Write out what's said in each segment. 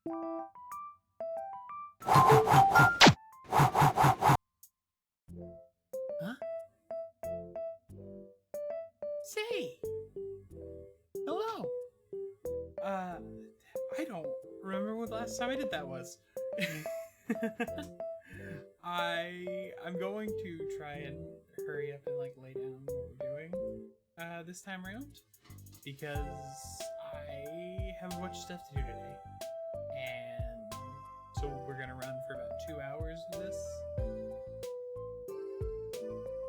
Huh? Say! Hello! I don't remember what the last time I did that was. I'm going to try and hurry up and like lay down what we're doing this time around, because I have a bunch of stuff to do today, and so we're gonna run for about 2 hours of this.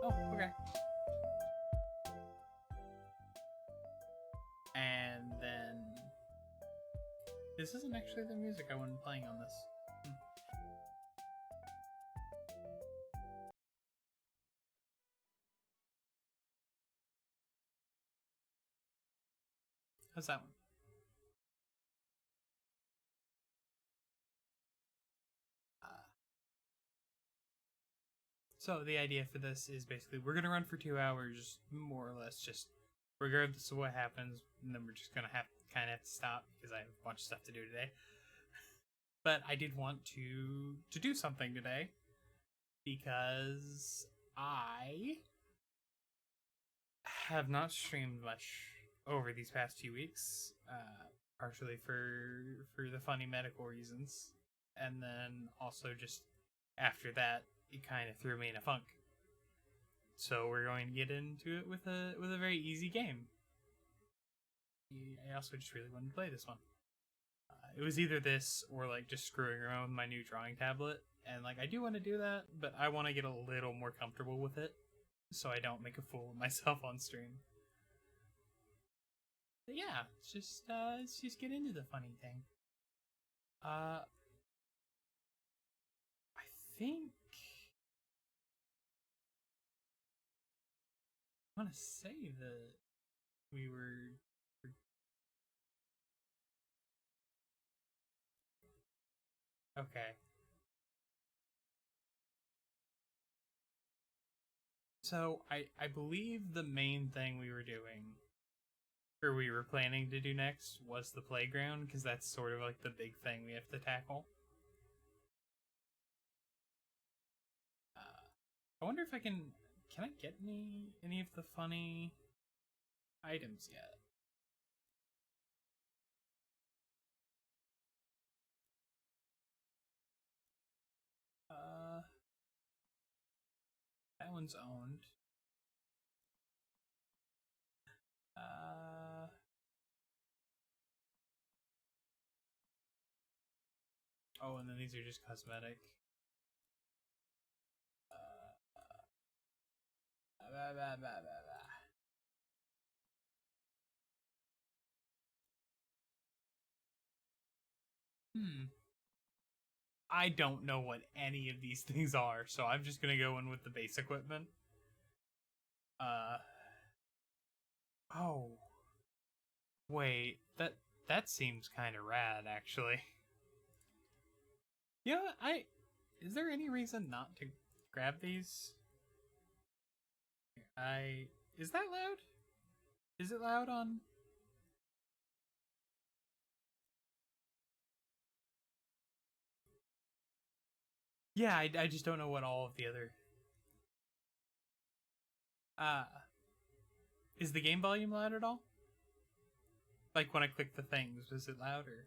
Oh, okay. And then this isn't actually the music I wanted playing on this. How's that one? So the idea for this is basically we're gonna run for 2 hours, more or less, just regardless of what happens, and then we're just gonna have to stop because I have a bunch of stuff to do today. But I did want to do something today because I have not streamed much over these past few weeks, partially for the funny medical reasons, and then also just after that it kind of threw me in a funk. So we're going to get into it with a very easy game. I also just really wanted to play this one. It was either this or like just screwing around with my new drawing tablet, and like I do want to do that, but I want to get a little more comfortable with it so I don't make a fool of myself on stream. But yeah, let's just get into the funny thing. I think I want to say that we were. Okay. So I believe the main thing we were doing, or we were planning to do next, was the playground, because that's sort of like the big thing we have to tackle. I wonder if I can I get any of the funny items yet? That one's owned. Oh, and then these are just cosmetic. Blah, blah, blah, blah. I don't know what any of these things are, so I'm just gonna go in with the base equipment. Oh. Wait, that seems kind of rad, actually. You know what, is there any reason not to grab these? Is that loud? Is it loud on? Yeah, I just don't know what all of the other. Is the game volume loud at all? Like when I click the things, was it louder?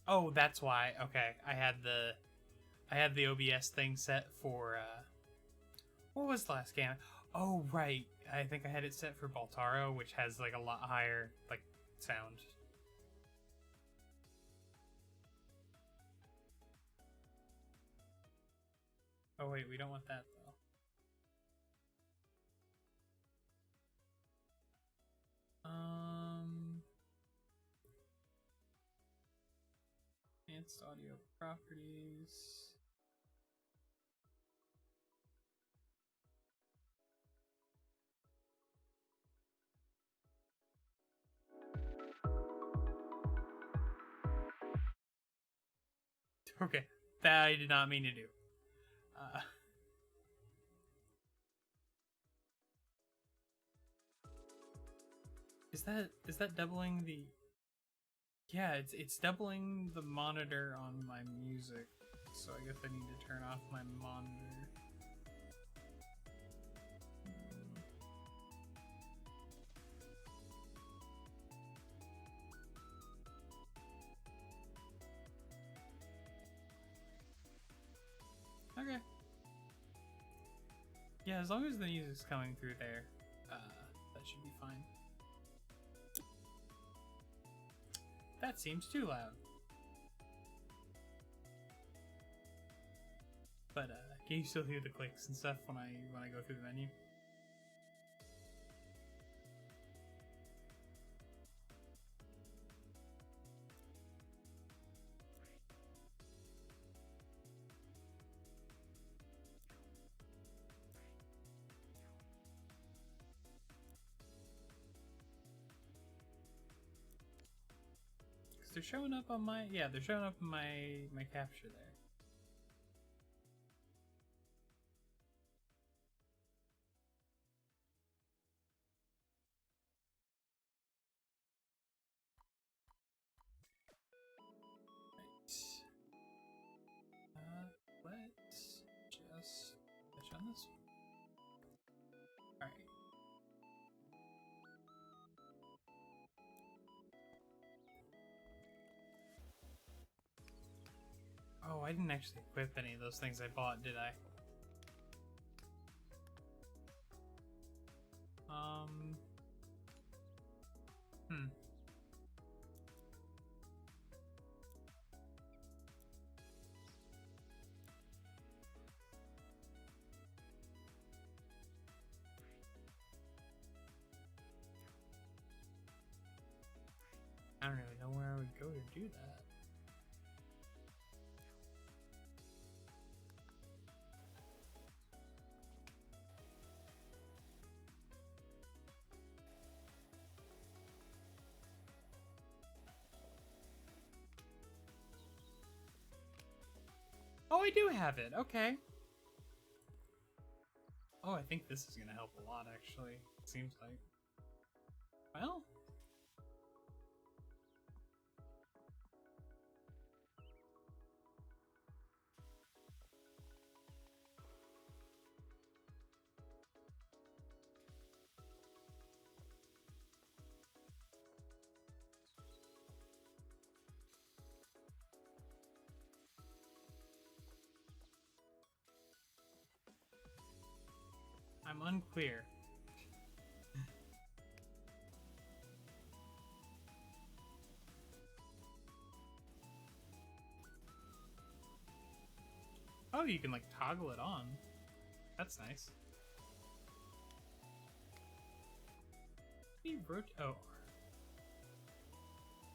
Oh, that's why. Okay, I had the OBS thing set for what was the last game? Oh, right. I think I had it set for Baltaro, which has like a lot higher like sound. Oh wait, we don't want that though. Advanced audio properties. Okay, that I did not mean to do. Is that doubling the? Yeah, it's doubling the monitor on my music, so I guess I need to turn off my monitor. Okay. Yeah, as long as the music's coming through there, that should be fine. That seems too loud. But can you still hear the clicks and stuff when I go through the menu? They're showing up on my they're showing up in my capture there. Right. Let's just touch on this one. All right. Oh, I didn't actually equip any of those things I bought, did I? I don't really know where I would go to do that. Oh, I do have it. Okay. Oh, I think this is gonna help a lot, actually. It seems like. Well. I'm unclear. Oh, you can like toggle it on. That's nice. Oh.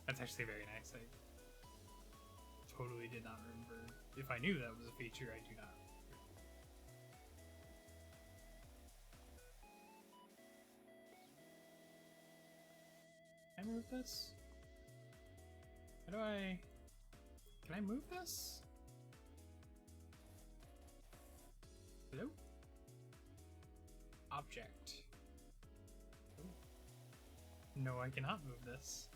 That's actually very nice. I totally did not remember. If I knew that was a feature, I do not. Can I move this? How do I... Can I move this? Hello? Object. Ooh. No, I cannot move this.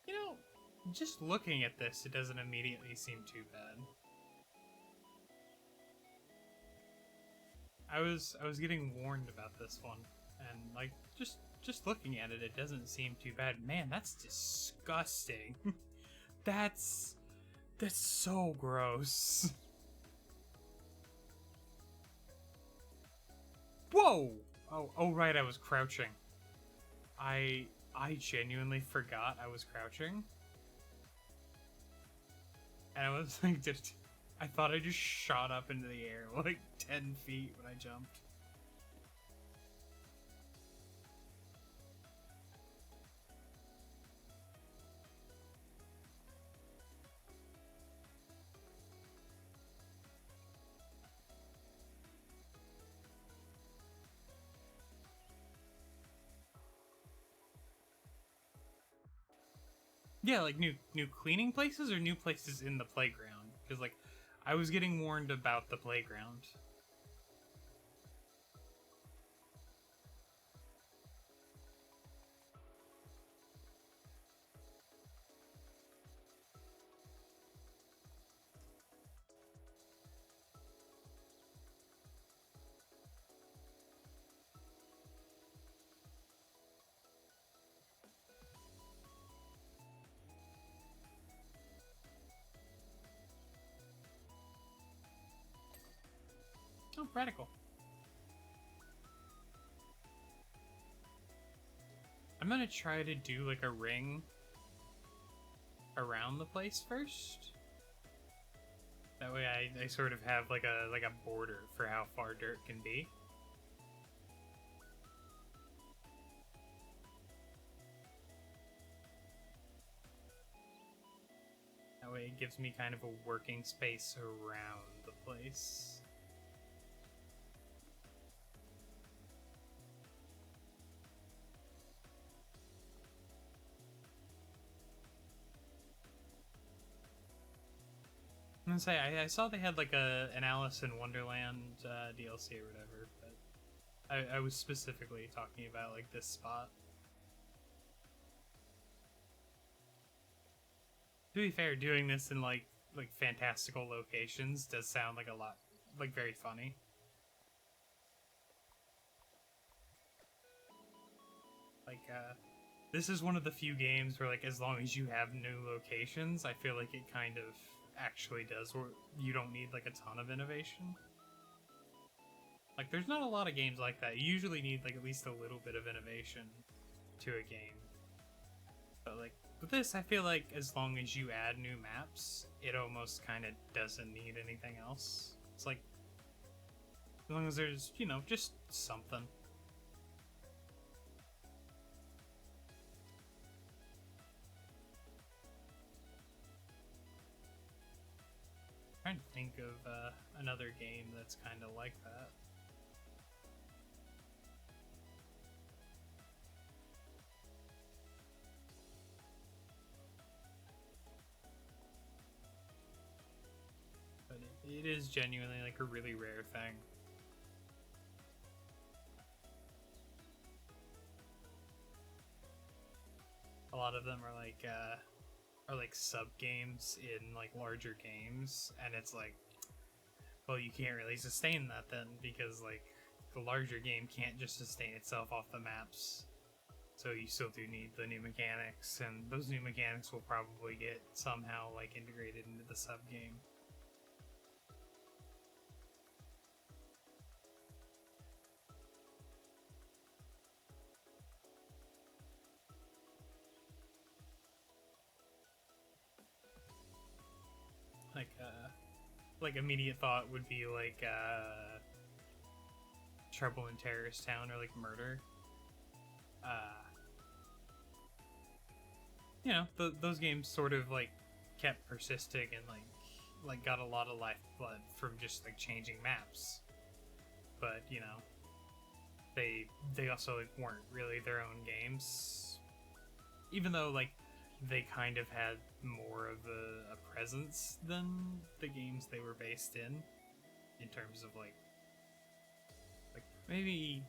You know, just looking at this, it doesn't immediately seem too bad. I was getting warned about this one, and like just looking at it, it doesn't seem too bad. Man, that's disgusting. That's so gross. Whoa! Oh right, I was crouching. I genuinely forgot I was crouching. And I was like, I thought I just shot up into the air like 10 feet when I jumped. Yeah, like new cleaning places or new places in the playground? Because like I was getting warned about the playground. Oh, radical. I'm gonna try to do like a ring around the place first. That way I sort of have like a border for how far dirt can be. That way it gives me kind of a working space around the place. I'm gonna say I saw they had like an Alice in Wonderland DLC or whatever, but I was specifically talking about like this spot. To be fair, doing this in like fantastical locations does sound like a lot like very funny. Like this is one of the few games where like as long as you have new locations, I feel like it kind of actually does, where you don't need like a ton of innovation. Like there's not a lot of games like that. You usually need like at least a little bit of innovation to a game. But like with this, I feel like as long as you add new maps, it almost kind of doesn't need anything else. It's like as long as there's, you know, just something. Trying to think of another game that's kind of like that. But it is genuinely like a really rare thing. A lot of them are like sub games in like larger games, and it's like, well, you can't really sustain that then, because like the larger game can't just sustain itself off the maps, so you still do need the new mechanics, and those new mechanics will probably get somehow like integrated into the sub game. Like immediate thought would be like Trouble in Terrorist Town or like Murder. You know, those games sort of like kept persisting and like got a lot of lifeblood from just like changing maps. But you know, they also like weren't really their own games, even though like they kind of had more of a presence than the games they were based in terms of like maybe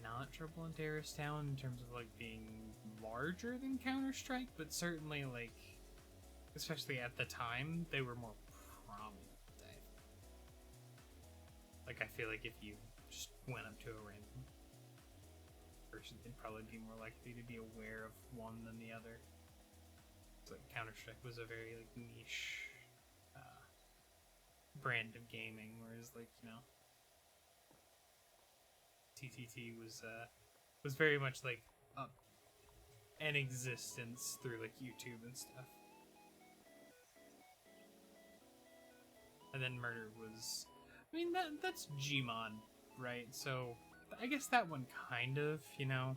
not Trouble in Terrorist Town in terms of like being larger than Counter-Strike, but certainly like, especially at the time, they were more prominent. Like I feel like if you just went up to a random person, they'd probably be more likely to be aware of one than the other. It's like Counter-Strike was a very like niche brand of gaming, whereas like, you know, TTT was very much like an existence through like YouTube and stuff. And then murder was, I mean, that's Gmod, right? So I guess that one kind of, you know,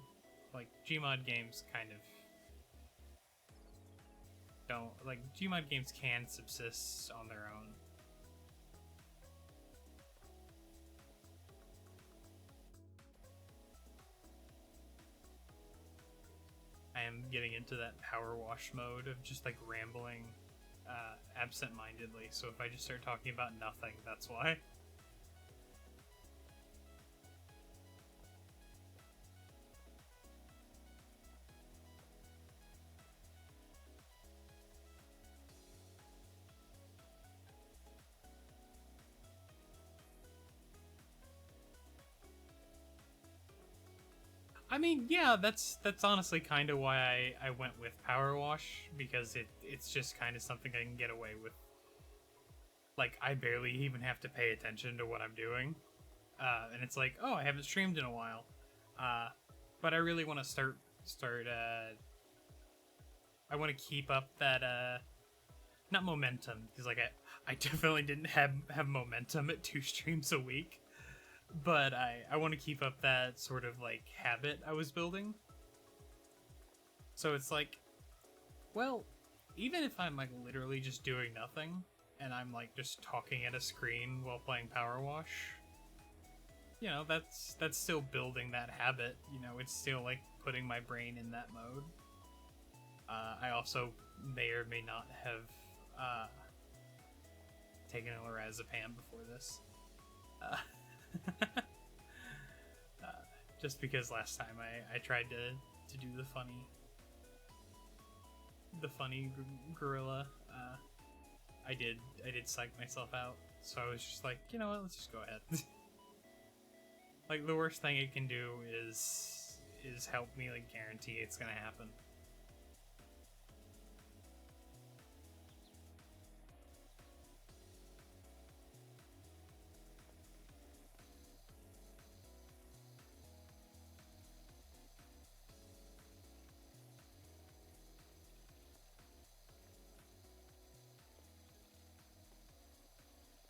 like Gmod games kind of don't, like Gmod games can subsist on their own. I am getting into that power wash mode of just like rambling absent-mindedly, so if I just start talking about nothing, that's why. I mean, yeah, that's honestly kind of why I went with Power Wash, because it's just kind of something I can get away with. Like, I barely even have to pay attention to what I'm doing. And it's like, oh, I haven't streamed in a while. But I really want to start I want to keep up that, not momentum, because, like, I definitely didn't have momentum at 2 streams a week. But I want to keep up that sort of, like, habit I was building. So it's like, well, even if I'm, like, literally just doing nothing, and I'm, like, just talking at a screen while playing Power Wash, you know, that's still building that habit. You know, it's still, like, putting my brain in that mode. I also may or may not have taken a lorazepam before this. Just because last time I tried to do the funny gorilla, I did psych myself out, so I was just like, you know what, let's just go ahead. Like, the worst thing it can do is help me, like, guarantee it's gonna happen.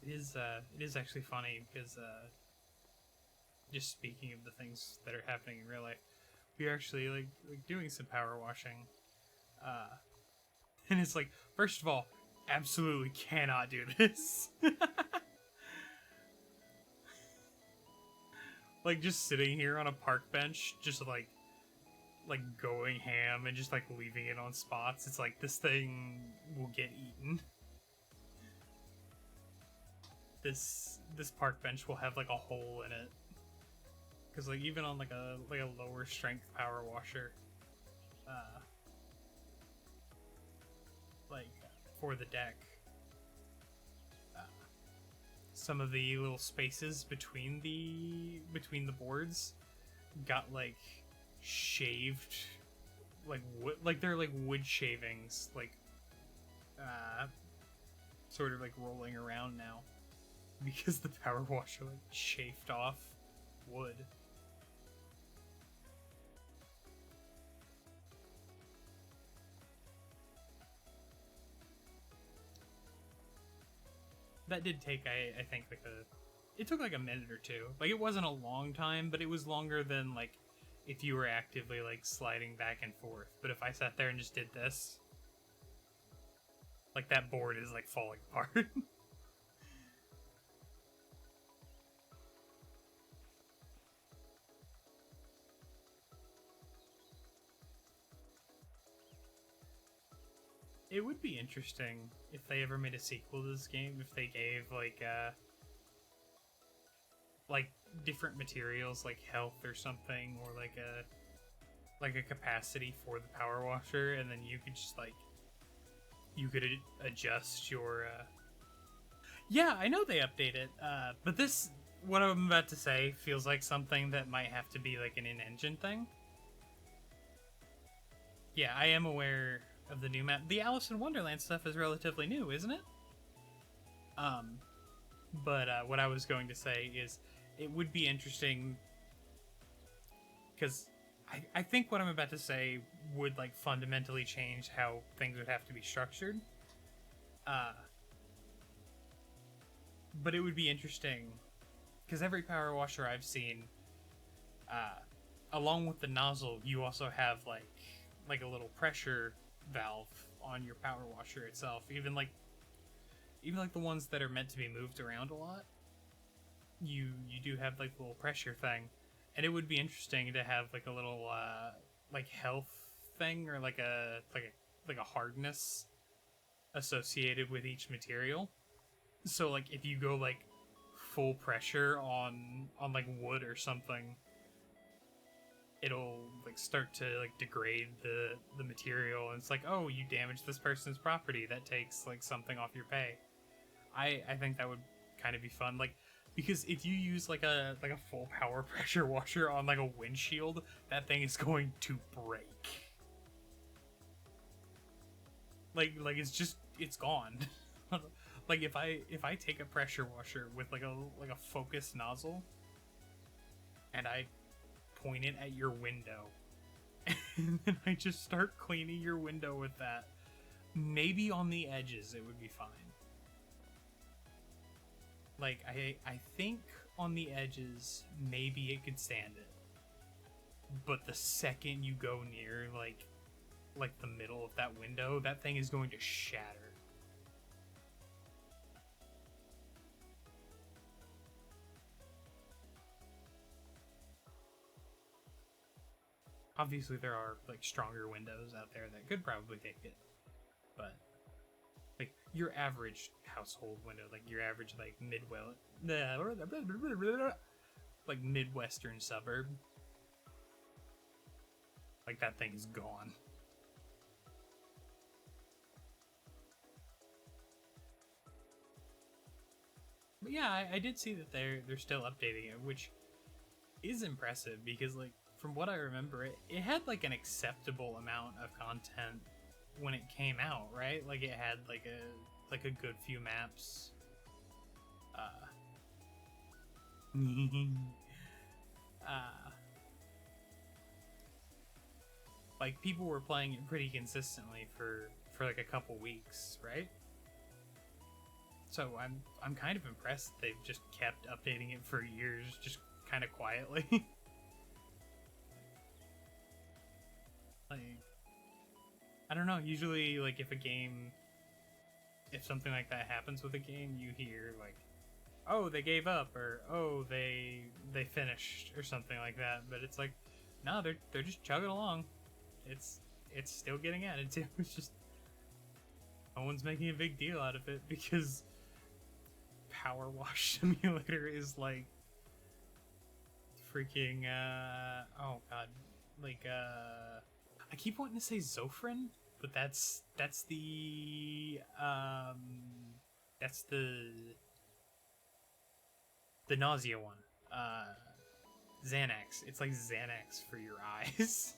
It is actually funny because, just speaking of the things that are happening in real life, we're actually like doing some power washing, and it's like, first of all, absolutely cannot do this. Like, just sitting here on a park bench, just like going ham and just like leaving it on spots. It's like, this thing will get eaten. This park bench will have like a hole in it, because like even on like a lower strength power washer, like for the deck, some of the little spaces between the boards got like shaved, like wood, like they're like wood shavings, like sort of like rolling around now, because the power washer like chafed off wood. That did take, I think, like it took like a minute or two. Like, it wasn't a long time, but it was longer than like if you were actively like sliding back and forth. But if I sat there and just did this, like, that board is like falling apart. It would be interesting if they ever made a sequel to this game, if they gave like different materials, like health or something, or like a capacity for the power washer, and then you could just like, you could adjust your yeah, I know they update it, but this, what I'm about to say, feels like something that might have to be like an in-engine thing. Yeah, I am aware of the new map. The Alice in Wonderland stuff is relatively new, isn't it? But what I was going to say is, it would be interesting, because I think what I'm about to say would like fundamentally change how things would have to be structured. but it would be interesting because every power washer I've seen, along with the nozzle, you also have like a little pressure valve on your power washer itself. Even like the ones that are meant to be moved around a lot, you do have like a little pressure thing, and it would be interesting to have like a little like health thing or like a hardness associated with each material. So like if you go like full pressure on like wood or something, it'll like start to like degrade the material, and it's like, oh, you damaged this person's property, that takes like something off your pay. I think that would kind of be fun, like, because if you use like a full power pressure washer on like a windshield, that thing is going to break. Like it's gone. Like if I take a pressure washer with like a focused nozzle and I point it at your window and then I just start cleaning your window with that, maybe on the edges it would be fine. Like I think on the edges maybe it could stand it, but the second you go near like the middle of that window, that thing is going to shatter. Obviously, there are like stronger windows out there that could probably take it, but like your average household window, like your average like midwestern suburb, like that thing is gone. But yeah, I did see that they're still updating it, which is impressive because like from what I remember, it had like an acceptable amount of content when it came out, right? Like it had like a good few maps. Like people were playing it pretty consistently for like a couple weeks, right? So I'm kind of impressed that they've just kept updating it for years, just kind of quietly. Like, I don't know, usually like if something like that happens with a game, you hear like, oh, they gave up, or oh, they finished, or something like that. But it's like, no, they're just chugging along. It's still getting added to. It's just no one's making a big deal out of it because Power Wash Simulator is like freaking oh god, like I keep wanting to say Zofran, but that's the nausea one. Xanax. It's like Xanax for your eyes.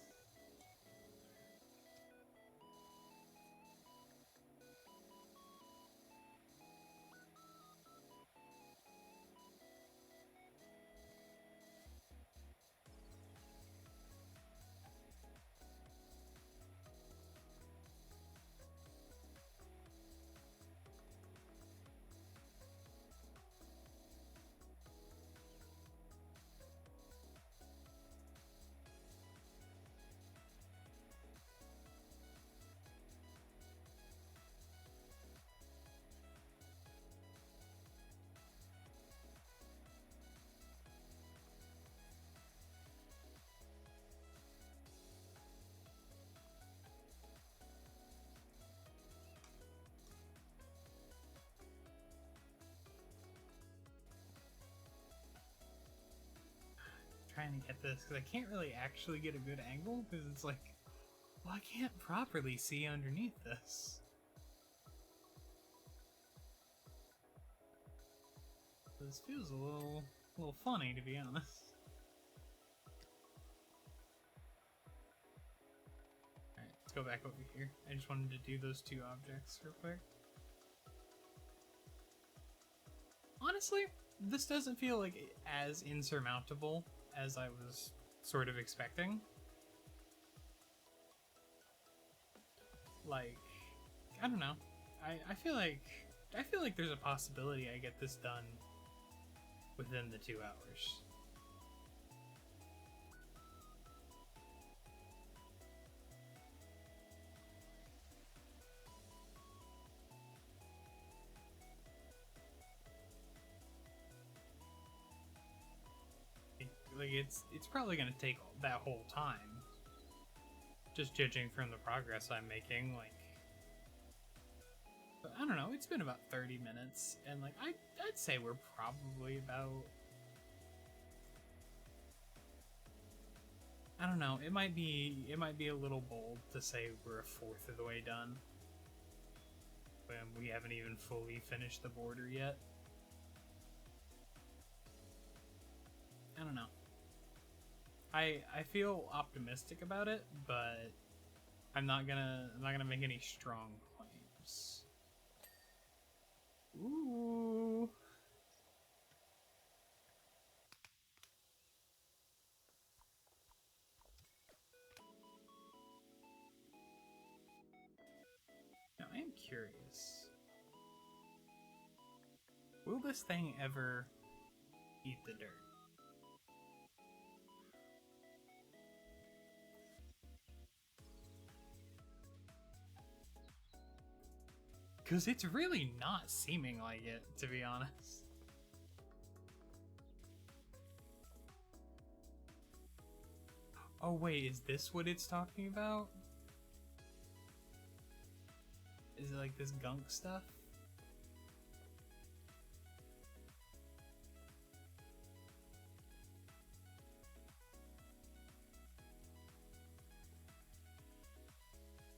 Trying to get this because I can't really actually get a good angle because it's like, well, I can't properly see underneath this. This feels a little funny, to be honest. Alright, let's go back over here. I just wanted to do those two objects real quick. Honestly, this doesn't feel like as insurmountable as I was sort of expecting. Like, I don't know. I feel like I feel like there's a possibility I get this done within the 2 hours. Like it's probably gonna take that whole time. Just judging from the progress I'm making, like, but I don't know, it's been about 30 minutes, and like I'd say we're probably about, I don't know, it might be a little bold to say we're a fourth of the way done when we haven't even fully finished the border yet. I don't know. I feel optimistic about it, but I'm not gonna make any strong claims. Ooh. Now I am curious. Will this thing ever eat the dirt? Because it's really not seeming like it, to be honest. Oh wait, is this what it's talking about? Is it like this gunk stuff?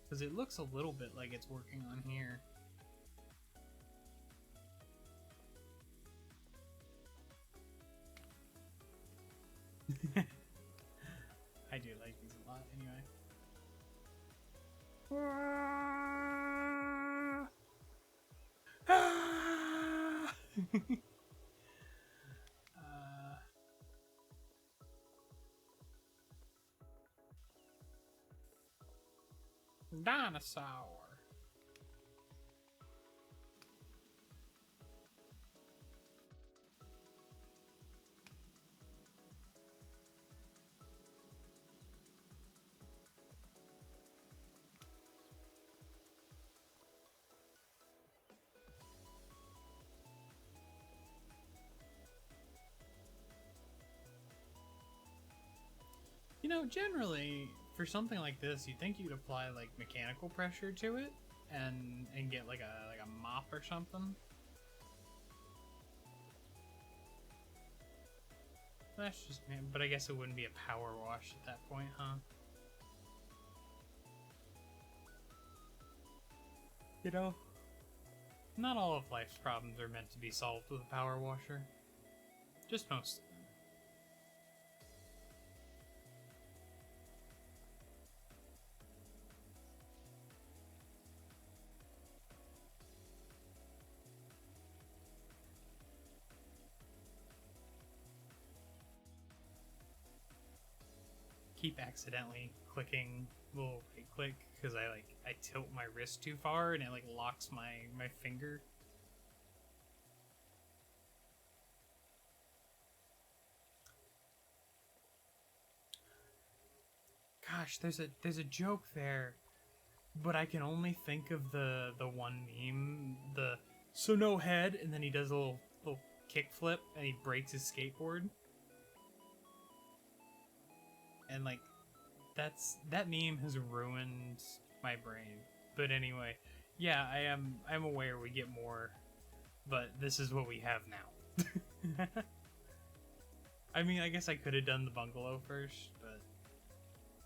Because it looks a little bit like it's working on here. I do like these a lot, anyway. Dinosaur. You know, generally, for something like this, you'd think you'd apply like mechanical pressure to it and get like a mop or something. That's just, but I guess it wouldn't be a power wash at that point, huh? You know, not all of life's problems are meant to be solved with a power washer. Just most of them. Keep accidentally clicking little right click because I tilt my wrist too far and it like locks my finger. Gosh, there's a joke there, but I can only think of the one meme, the so no head, and then he does a little kick flip and he breaks his skateboard. And like that meme has ruined my brain. But anyway, yeah, I'm aware we get more, but this is what we have now. I mean, I guess I could have done the bungalow first, but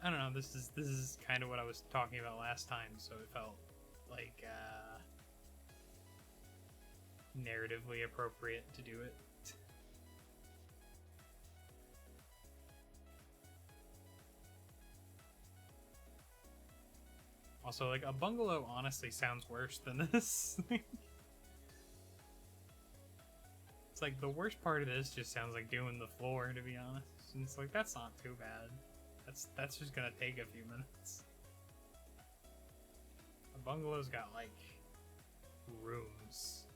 I don't know, this is kind of what I was talking about last time, so it felt like narratively appropriate to do it. Also, like, a bungalow honestly sounds worse than this. It's like, the worst part of this just sounds like doing the floor, to be honest. And it's like, that's not too bad. That's just gonna take a few minutes. A bungalow's got, like, rooms.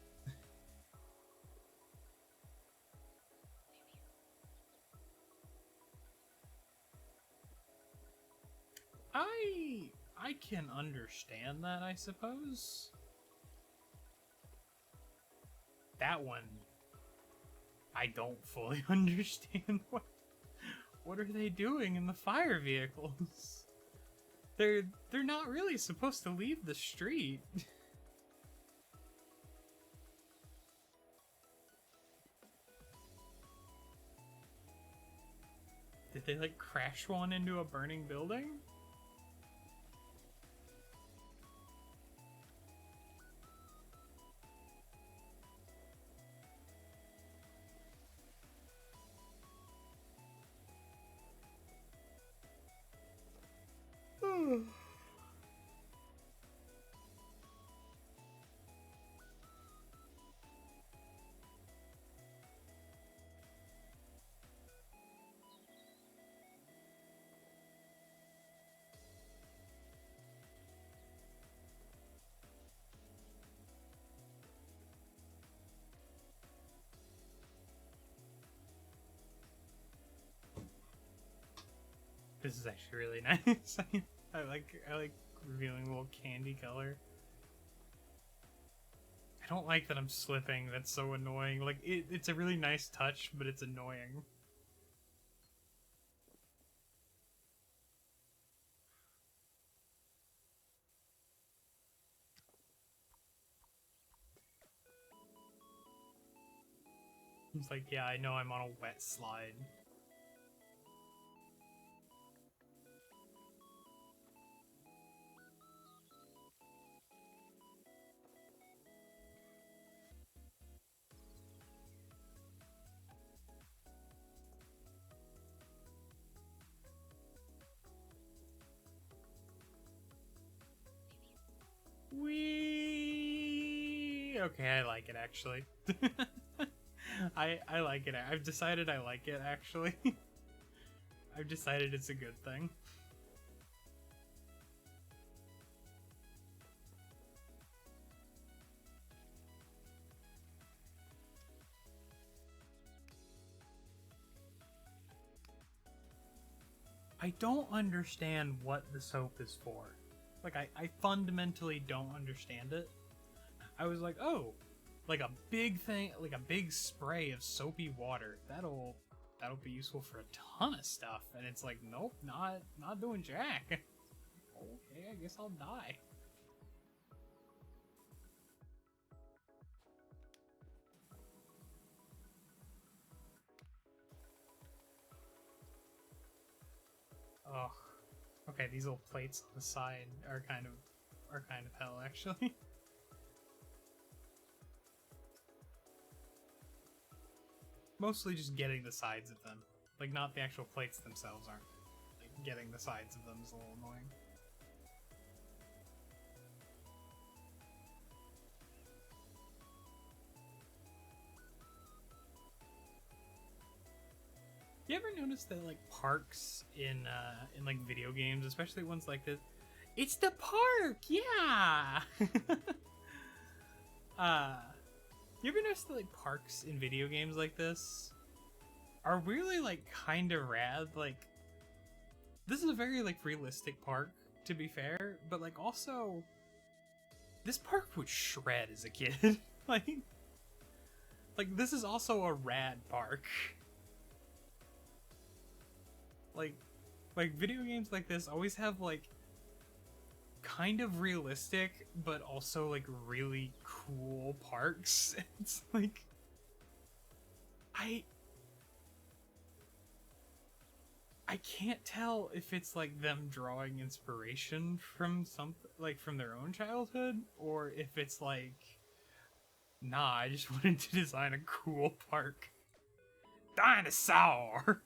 I can understand that, I suppose. That one, I don't fully understand. What are they doing in the fire vehicles? They're not really supposed to leave the street. Did they, like, crash one into a burning building? This is actually really nice. I like revealing a little candy color. I don't like that I'm slipping. That's so annoying. Like, it's a really nice touch, but it's annoying. It's like, yeah, I know I'm on a wet slide. Wee. Okay, I like it actually. I like it. I've decided I like it actually. I've decided it's a good thing. I don't understand what the soap is for. Like, I fundamentally don't understand it. I was like, oh, like a big thing, like a big spray of soapy water. That'll be useful for a ton of stuff. And it's like, nope, not doing jack. Okay, I guess I'll die. Ugh. Okay, these little plates on the side are kind of hell, actually. Mostly just getting the sides of them. Like, not the actual plates themselves aren't. Like, getting the sides of them is a little annoying. You ever notice that, like, parks in like video games, especially ones like this, it's the park, yeah. You ever notice that, like, parks in video games like this are really, like, kind of rad? Like, this is a very, like, realistic park, to be fair, but, like, also, this park would shred as a kid. like, this is also a rad park. Like video games like this always have, like, kind of realistic, but also, like, really cool parks. It's like, I can't tell if it's, like, them drawing inspiration from something, like, from their own childhood, or if it's like, nah, I just wanted to design a cool park. Dinosaur!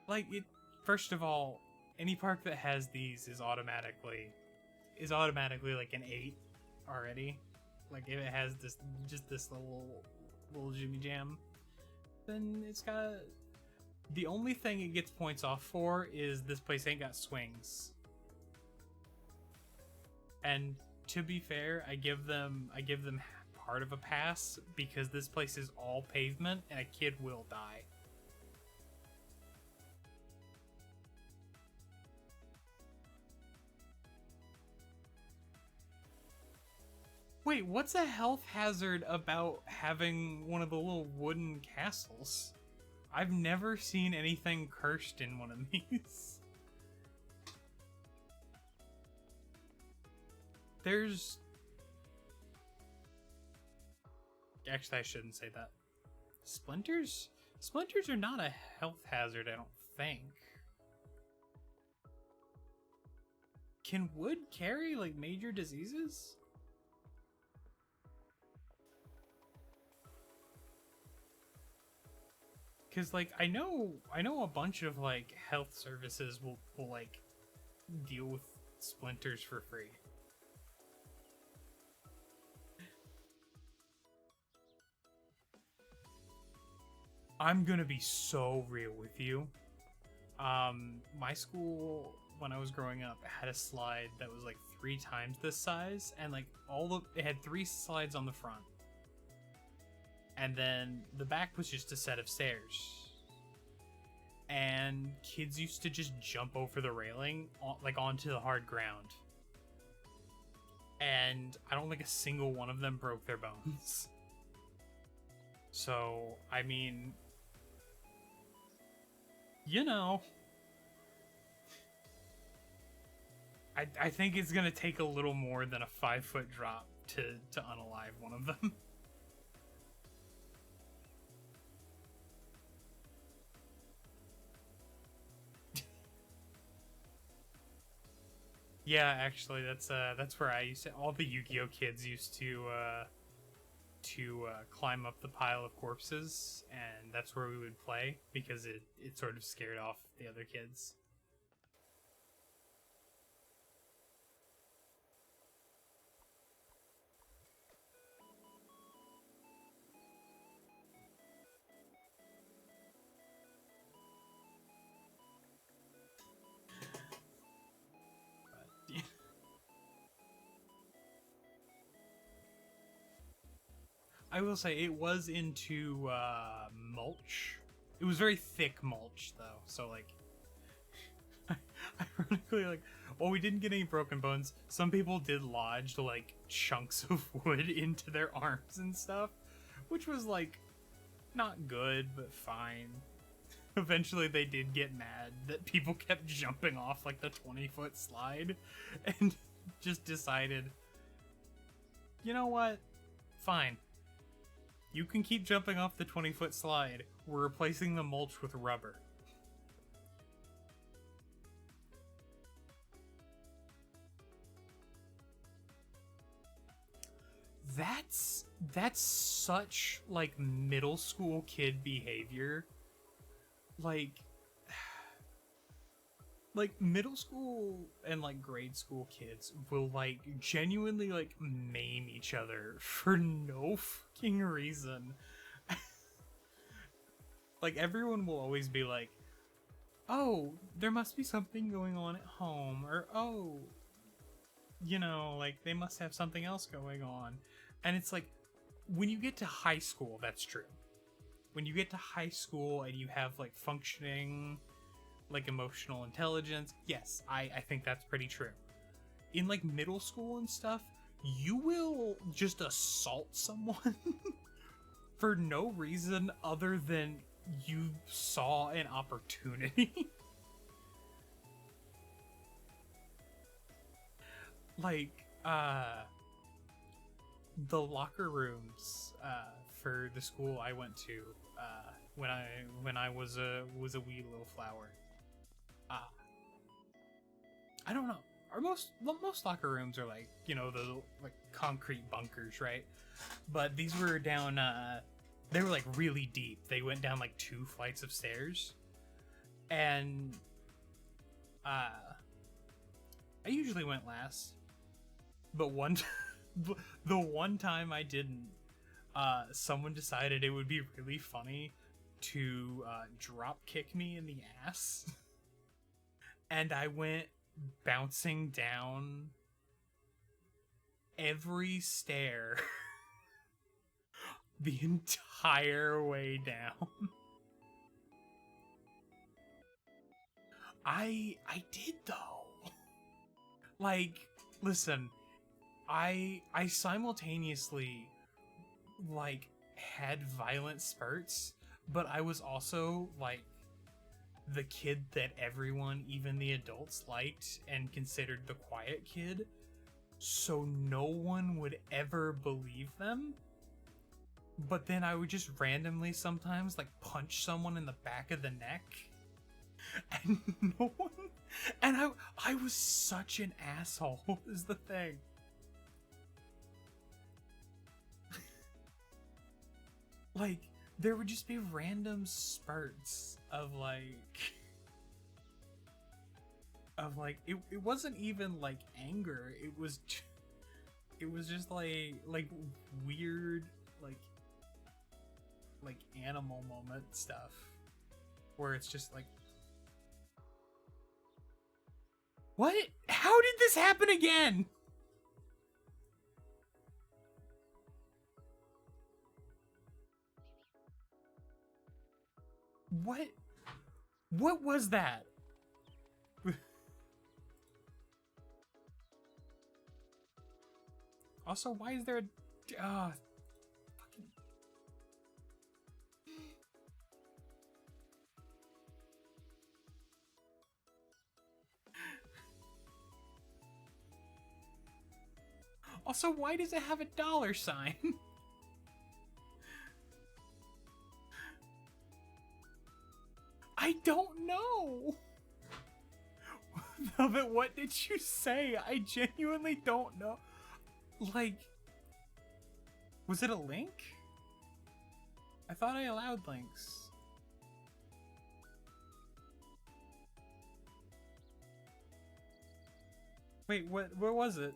Like, it, first of all, any park that has these is automatically like an 8 already. Like, if it has this, just this little Jimmy Jam, then it's got, the only thing it gets points off for is this place ain't got swings. And to be fair, I give them part of a pass because this place is all pavement and a kid will die. Wait, what's a health hazard about having one of the little wooden castles? I've never seen anything cursed in one of these. There's... Actually, I shouldn't say that. Splinters? Splinters are not a health hazard, I don't think. Can wood carry, like, major diseases? Because, like, I know a bunch of, like, health services will like, deal with splinters for free. I'm gonna be so real with you. My school, when I was growing up, had a slide that was, like, 3 times this size, and, like, it had 3 slides on the front. And then the back was just a set of stairs. And kids used to just jump over the railing, like, onto the hard ground. And I don't think a single one of them broke their bones. So, I mean... You know... I think it's gonna take a little more than a 5-foot drop to unalive one of them. Yeah, actually, that's where I used to. All the Yu-Gi-Oh kids used to climb up the pile of corpses, and that's where we would play because it sort of scared off the other kids. I will say it was into mulch. It was very thick mulch, though. So, like, ironically, like, while we didn't get any broken bones, some people did lodge, like, chunks of wood into their arms and stuff, which was, like, not good, but fine. Eventually, they did get mad that people kept jumping off, like, the 20-foot slide, and just decided, you know what? Fine. You can keep jumping off the 20-foot slide. We're replacing the mulch with rubber. That's such, like, middle school kid behavior. Like middle school and, like, grade school kids will, like, genuinely, like, maim each other for no fucking reason. Like, everyone will always be like, oh, there must be something going on at home, or, oh, you know, like, they must have something else going on. And it's like, when you get to high school, that's true. When you get to high school and you have, like, functioning, like, emotional intelligence, yes, I think that's pretty true. In, like, middle school and stuff, you will just assault someone for no reason other than you saw an opportunity. Like, the locker rooms for the school I went to when I was a wee little flower. I don't know. Most locker rooms are, like, you know, the, like, concrete bunkers, right? But these were down, they were, like, really deep. They went down, like, 2 flights of stairs. And, I usually went last. But the one time I didn't, someone decided it would be really funny to, drop kick me in the ass. And I went bouncing down every stair the entire way down. I did though. Like, listen, I simultaneously like had violent spurts, but I was also like the kid that everyone, even the adults, liked and considered the quiet kid, so no one would ever believe them. But then I would just randomly sometimes like punch someone in the back of the neck, and no one, and I was such an asshole is the thing. Like, there would just be random spurts of it wasn't even like anger, it was just like weird like animal moment stuff where it's just like, what? How did this happen again? What was that? Also, why is there a fucking... Also, why does it have a dollar sign? I don't know. Velvet, what did you say? I genuinely don't know. Like, was it a link? I thought I allowed links. Wait, what was it?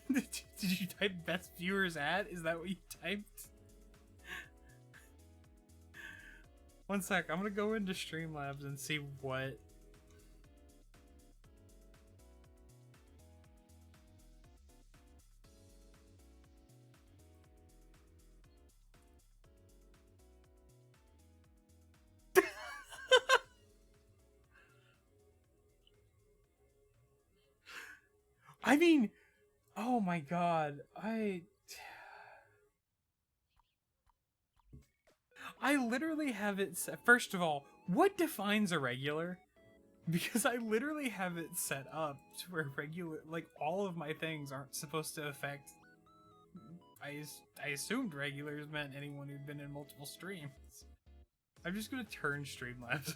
Did you type best viewers ad? Is that what you typed? One sec, I'm gonna go into Streamlabs and see what... I mean, oh my god, I literally have it set. First of all, what defines a regular? Because I literally have it set up to where regular, like, all of my things aren't supposed to affect... I assumed regulars meant anyone who'd been in multiple streams. I'm just gonna turn Streamlabs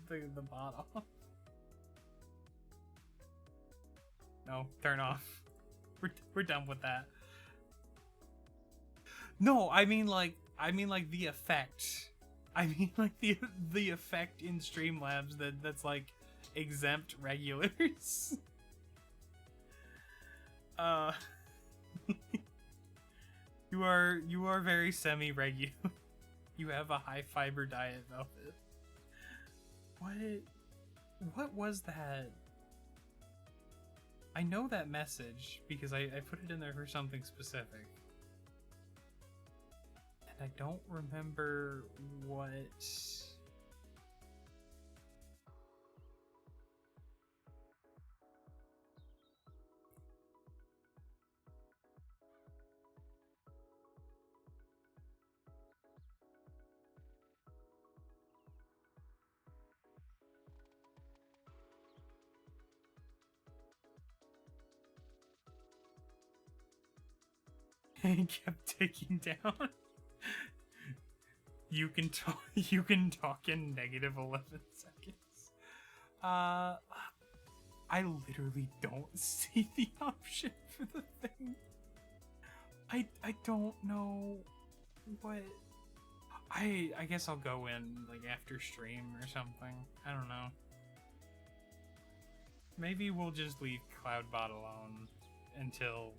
the bot off. No, turn off. We're done with that. No, I mean like the effect. I mean like the effect in Streamlabs that's like exempt regulars. You are very semi-regular. You have a high fiber diet, Velvet. What was that? I know that message because I put it in there for something specific. And I don't remember what... and kept taking down. You can talk in negative 11 seconds. I literally don't see the option for the thing. I don't know what... I guess I'll go in like after stream or something. I don't know. Maybe we'll just leave Cloudbot alone until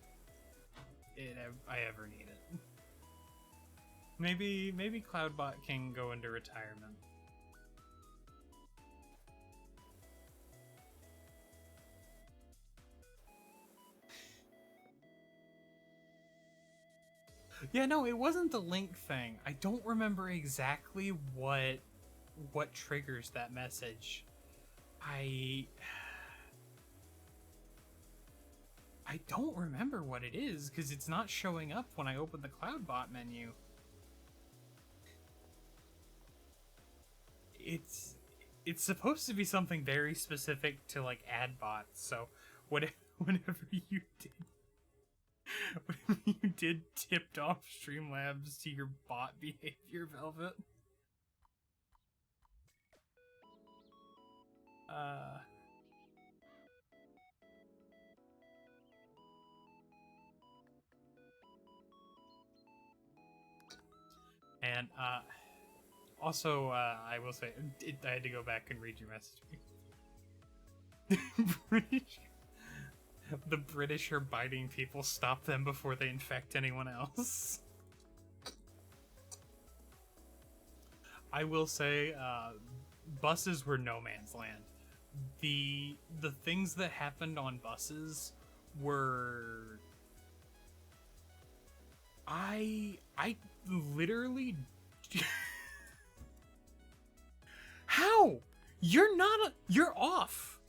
I ever need it. Maybe Cloudbot can go into retirement. Yeah, no, it wasn't the link thing. I don't remember exactly what triggers that message. I don't remember what it is because it's not showing up when I open the CloudBot menu. It's supposed to be something very specific to like ad bots. So whenever you did tipped off Streamlabs to your bot behavior, Velvet. And also, I will say, I had to go back and read your message. The British are biting people. Stop them before they infect anyone else. I will say, buses were no man's land. The things that happened on buses were... I literally... How? You're off.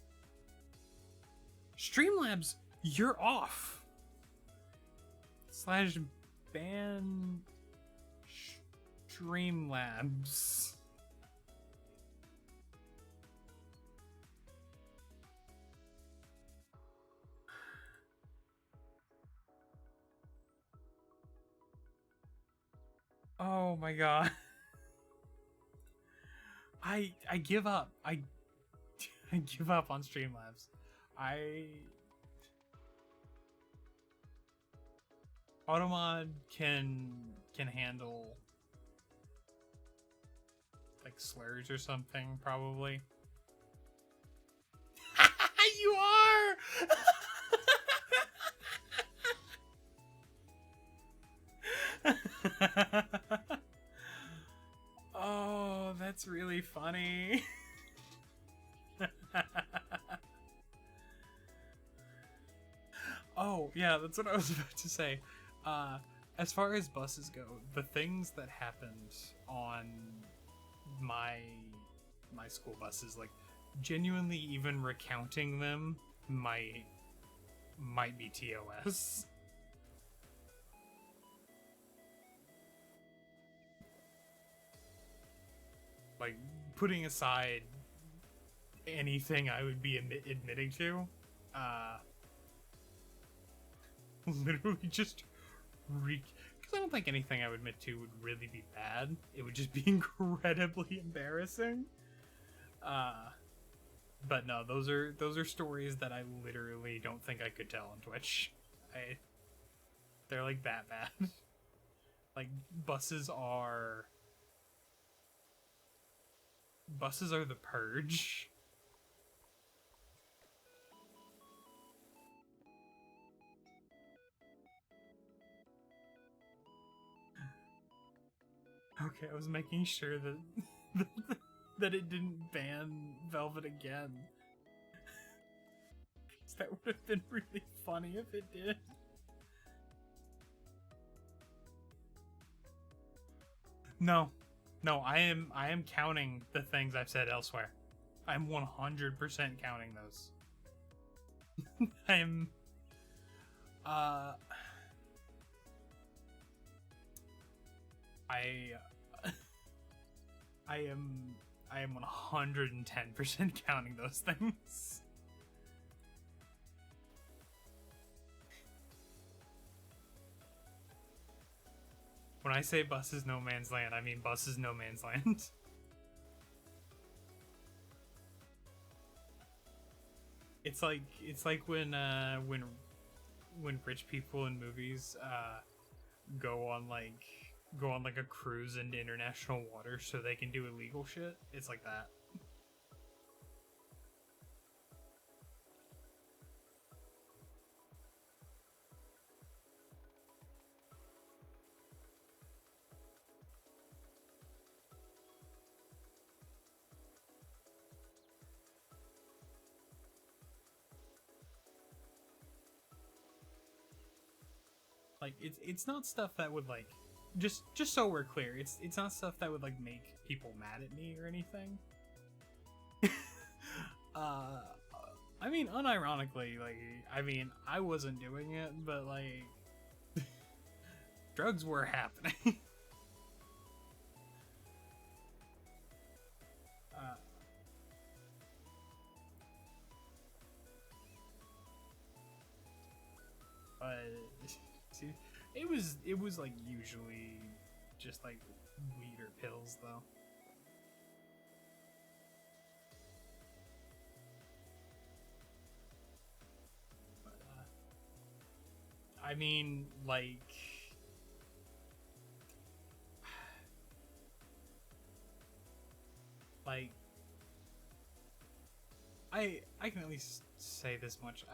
Streamlabs, you're off. / ban Streamlabs. Oh my god. I give up. I give up on Streamlabs. Automod can handle like slurs or something, probably. You are. Oh, that's really funny. Oh, yeah, that's what I was about to say. As far as buses go, the things that happened on my school buses, like, genuinely even recounting them might be TOS. Like, putting aside anything I would be admitting to, literally just because I don't think anything I would admit to would really be bad. It would just be incredibly embarrassing. But no, those are stories that I literally don't think I could tell on Twitch. They're like that bad. Like, buses are the purge. Okay, I was making sure that that it didn't ban Velvet again. That would have been really funny if it did. No, I am counting the things I've said elsewhere. I'm 100% counting those. I am I am 110% counting those things. When I say bus is no man's land, I mean bus is no man's land. It's like when rich people in movies go on like a cruise into international waters so they can do illegal shit. It's like that. like it's not stuff that would like just so we're clear, it's not stuff that would like make people mad at me or anything. I mean, unironically, like, I mean, I wasn't doing it, but like drugs were happening. But see, it was like usually just like weed or pills though. But I mean, like I can at least say this much.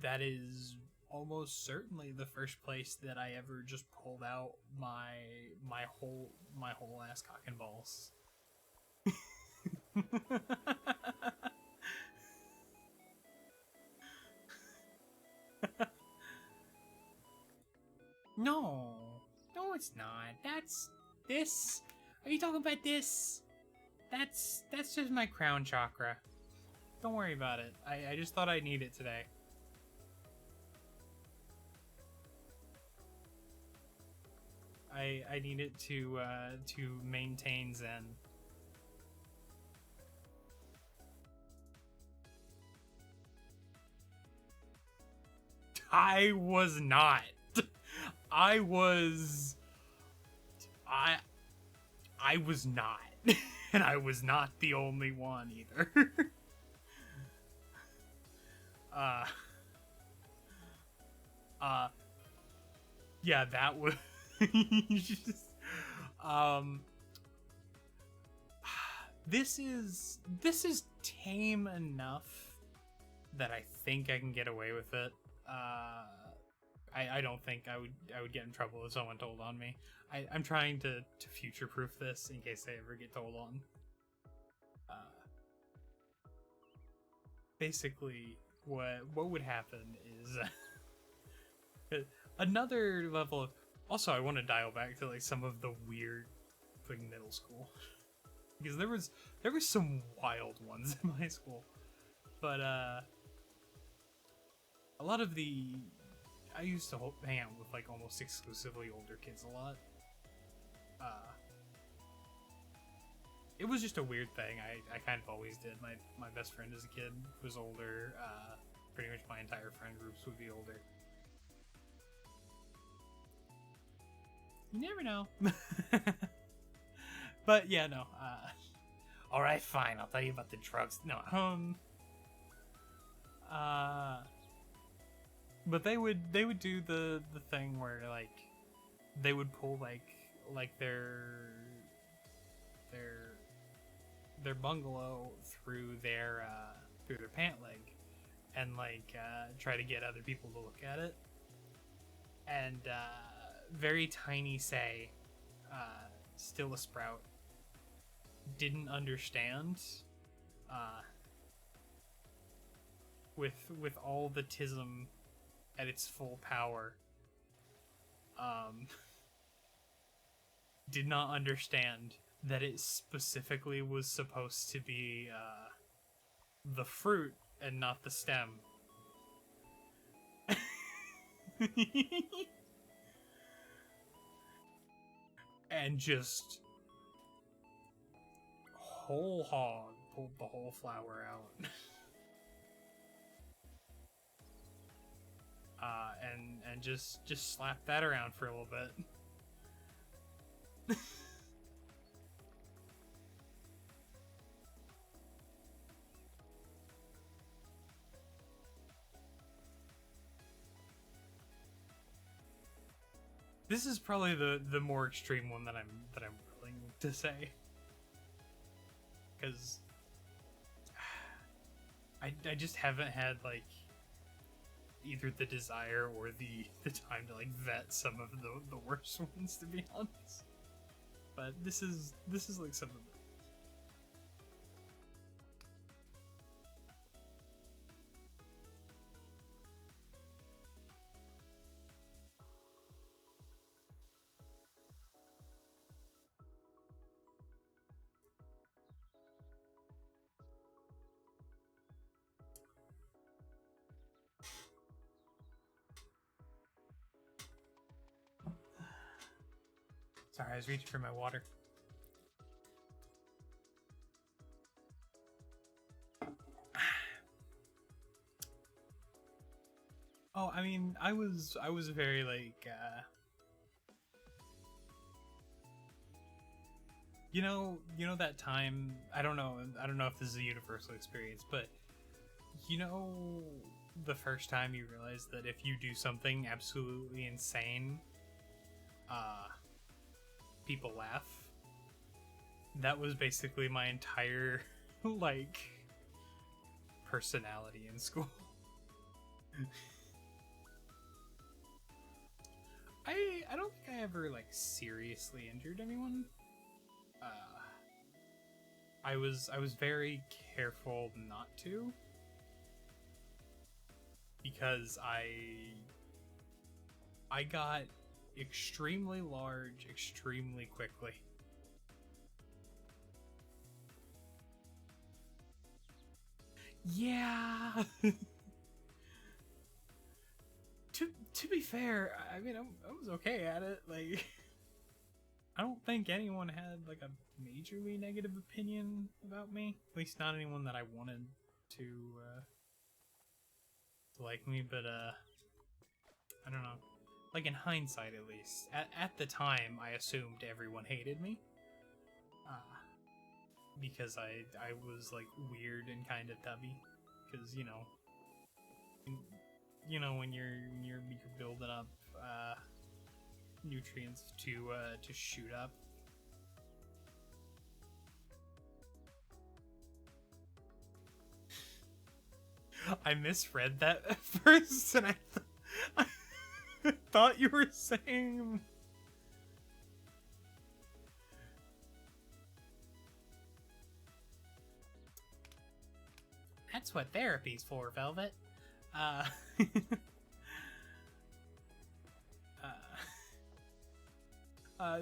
That is almost certainly the first place that I ever just pulled out my whole ass cock and balls. No, it's not. That's this. Are you talking about this? That's just my crown chakra. Don't worry about it. I just thought I'd need it today. I need it to maintain Zen. I was not. I was not. And I was not the only one either. Yeah, that was just, this is tame enough that I think I can get away with it. I don't think I would get in trouble if someone told on me. I'm trying to future-proof this in case I ever get told on. Basically, what would happen is another level of... Also, I want to dial back to like some of the weird like middle school, because there was some wild ones in my school, but a lot of I used to hang out with like almost exclusively older kids a lot. It was just a weird thing. I kind of always did. My best friend as a kid was older. Pretty much my entire friend groups would be older. You never know. But yeah, no. All right, fine. I'll tell you about the drugs. No, but they would do the thing where like they would pull like their bungalow through their pant leg, and like try to get other people to look at it, and very tiny Say, still a sprout, didn't understand, with all the tism at its full power, did not understand that it specifically was supposed to be the fruit and not the stem. And just whole hog pulled the whole flower out. And just slapped that around for a little bit. This is probably the more extreme one that I'm willing to say, because I just haven't had like either the desire or the time to like vet some of the worst ones, to be honest. But this is like some of Sorry, I was reaching for my water. Oh, I mean, I was very like, you know that time. I don't know if this is a universal experience, but you know, the first time you realize that if you do something absolutely insane, people laugh. That was basically my entire like personality in school. I don't think I ever like seriously injured anyone. I was very careful not to, because I got extremely large extremely quickly. Yeah. To be fair, I mean, I was okay at it. Like, I don't think anyone had like a majorly negative opinion about me. At least not anyone that I wanted to like me. But I don't know. Like, in hindsight, at least, at the time, I assumed everyone hated me. Because I was like weird and kind of tubby. Because you know when you're building up nutrients to shoot up. I misread that at first, and I thought you were saying. That's what therapy's for, Velvet.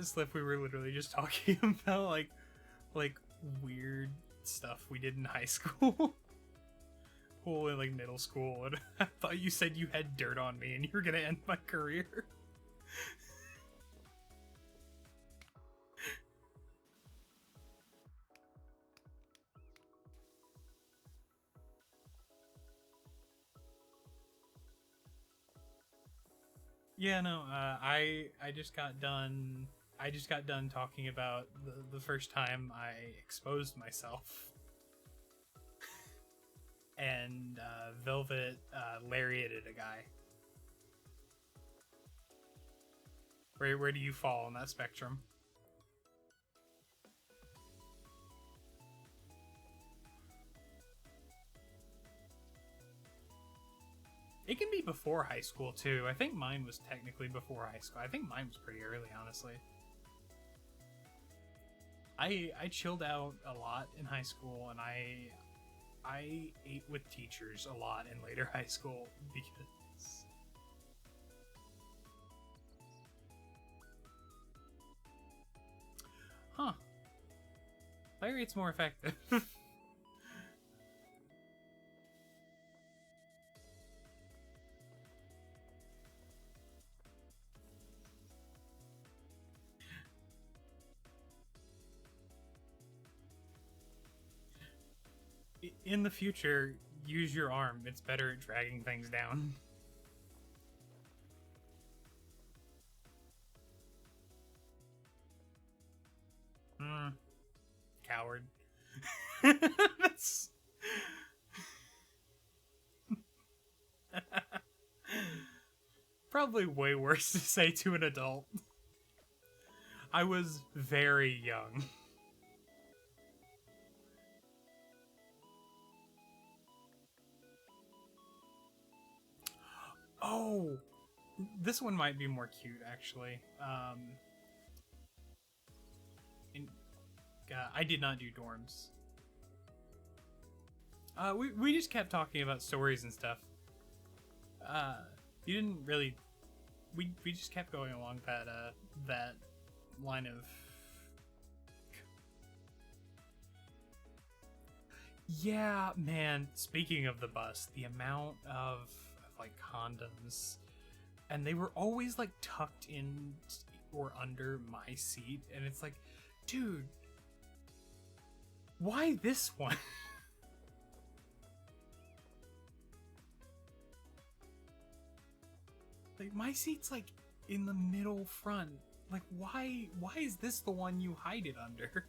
Slip, we were literally just talking about like weird stuff we did in high school. Well, in like middle school, and I thought you said you had dirt on me and you were gonna end my career. Yeah, no, I just got done. I just got done talking about the first time I exposed myself, and Velvet lariated a guy. Where do you fall on that spectrum? It can be before high school too. I think mine was technically before high school. I think mine was pretty early, honestly. I chilled out a lot in high school, and I ate with teachers a lot in later high school because lariat's more effective. In the future, use your arm. It's better at dragging things down. Coward. That's... probably way worse to say to an adult. I was very young. Oh, this one might be more cute, actually. I did not do dorms. We just kept talking about stories and stuff. You didn't really. We just kept going along that line of. Yeah, man. Speaking of the bus, the amount of like condoms, and they were always like tucked in or under my seat, and it's like, dude, why this one? Like, my seat's like in the middle front. Like, why is this the one you hide it under?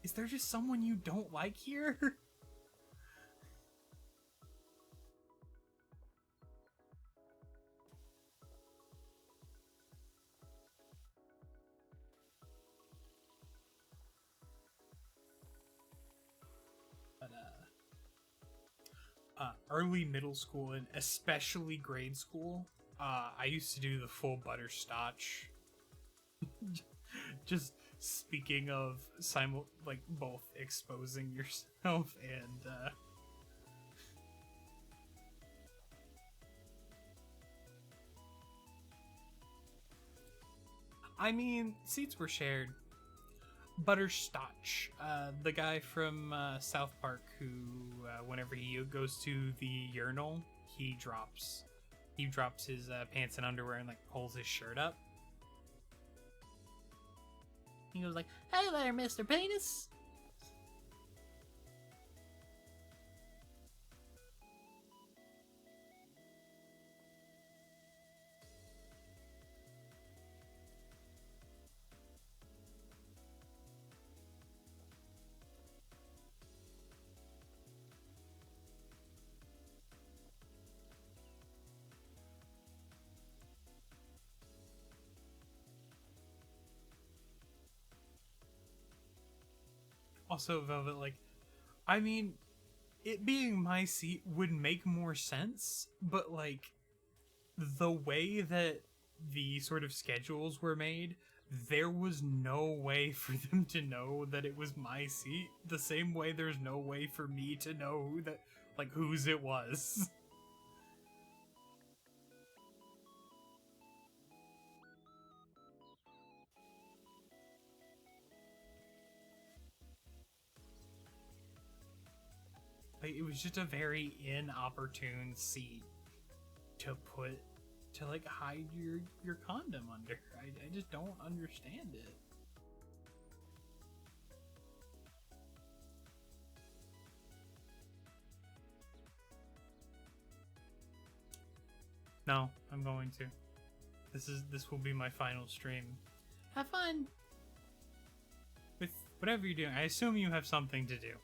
Is there just someone you don't like here? But, early middle school and especially grade school, I used to do the full butterscotch. Just speaking of both exposing yourself and I mean, seats were shared. Butterscotch, the guy from South Park who, whenever he goes to the urinal, he drops his pants and underwear and like pulls his shirt up. He goes like, "Hey there, Mr. Penis." Also, Velvet, like, I mean, it being my seat would make more sense, but like, the way that the sort of schedules were made, there was no way for them to know that it was my seat, the same way there's no way for me to know that, like, whose it was. Like, it was just a very inopportune seat to like hide your condom under. I just don't understand it. No, I'm going to. This will be my final stream. Have fun with whatever you're doing. I assume you have something to do.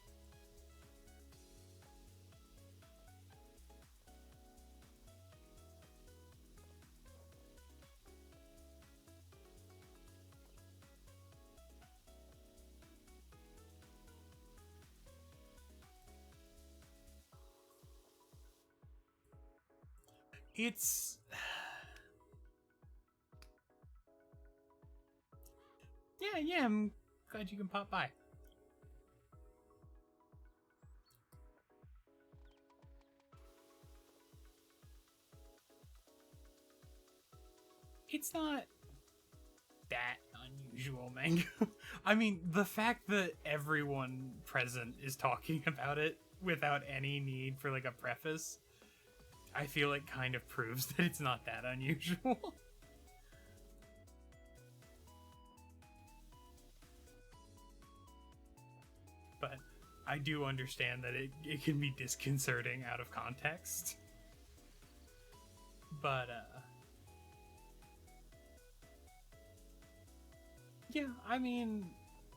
It's... yeah, I'm glad you can pop by. It's not that unusual, Mango. I mean, the fact that everyone present is talking about it without any need for, like, a preface, I feel like kind of proves that it's not that unusual. But I do understand that it can be disconcerting out of context. But, yeah, I mean,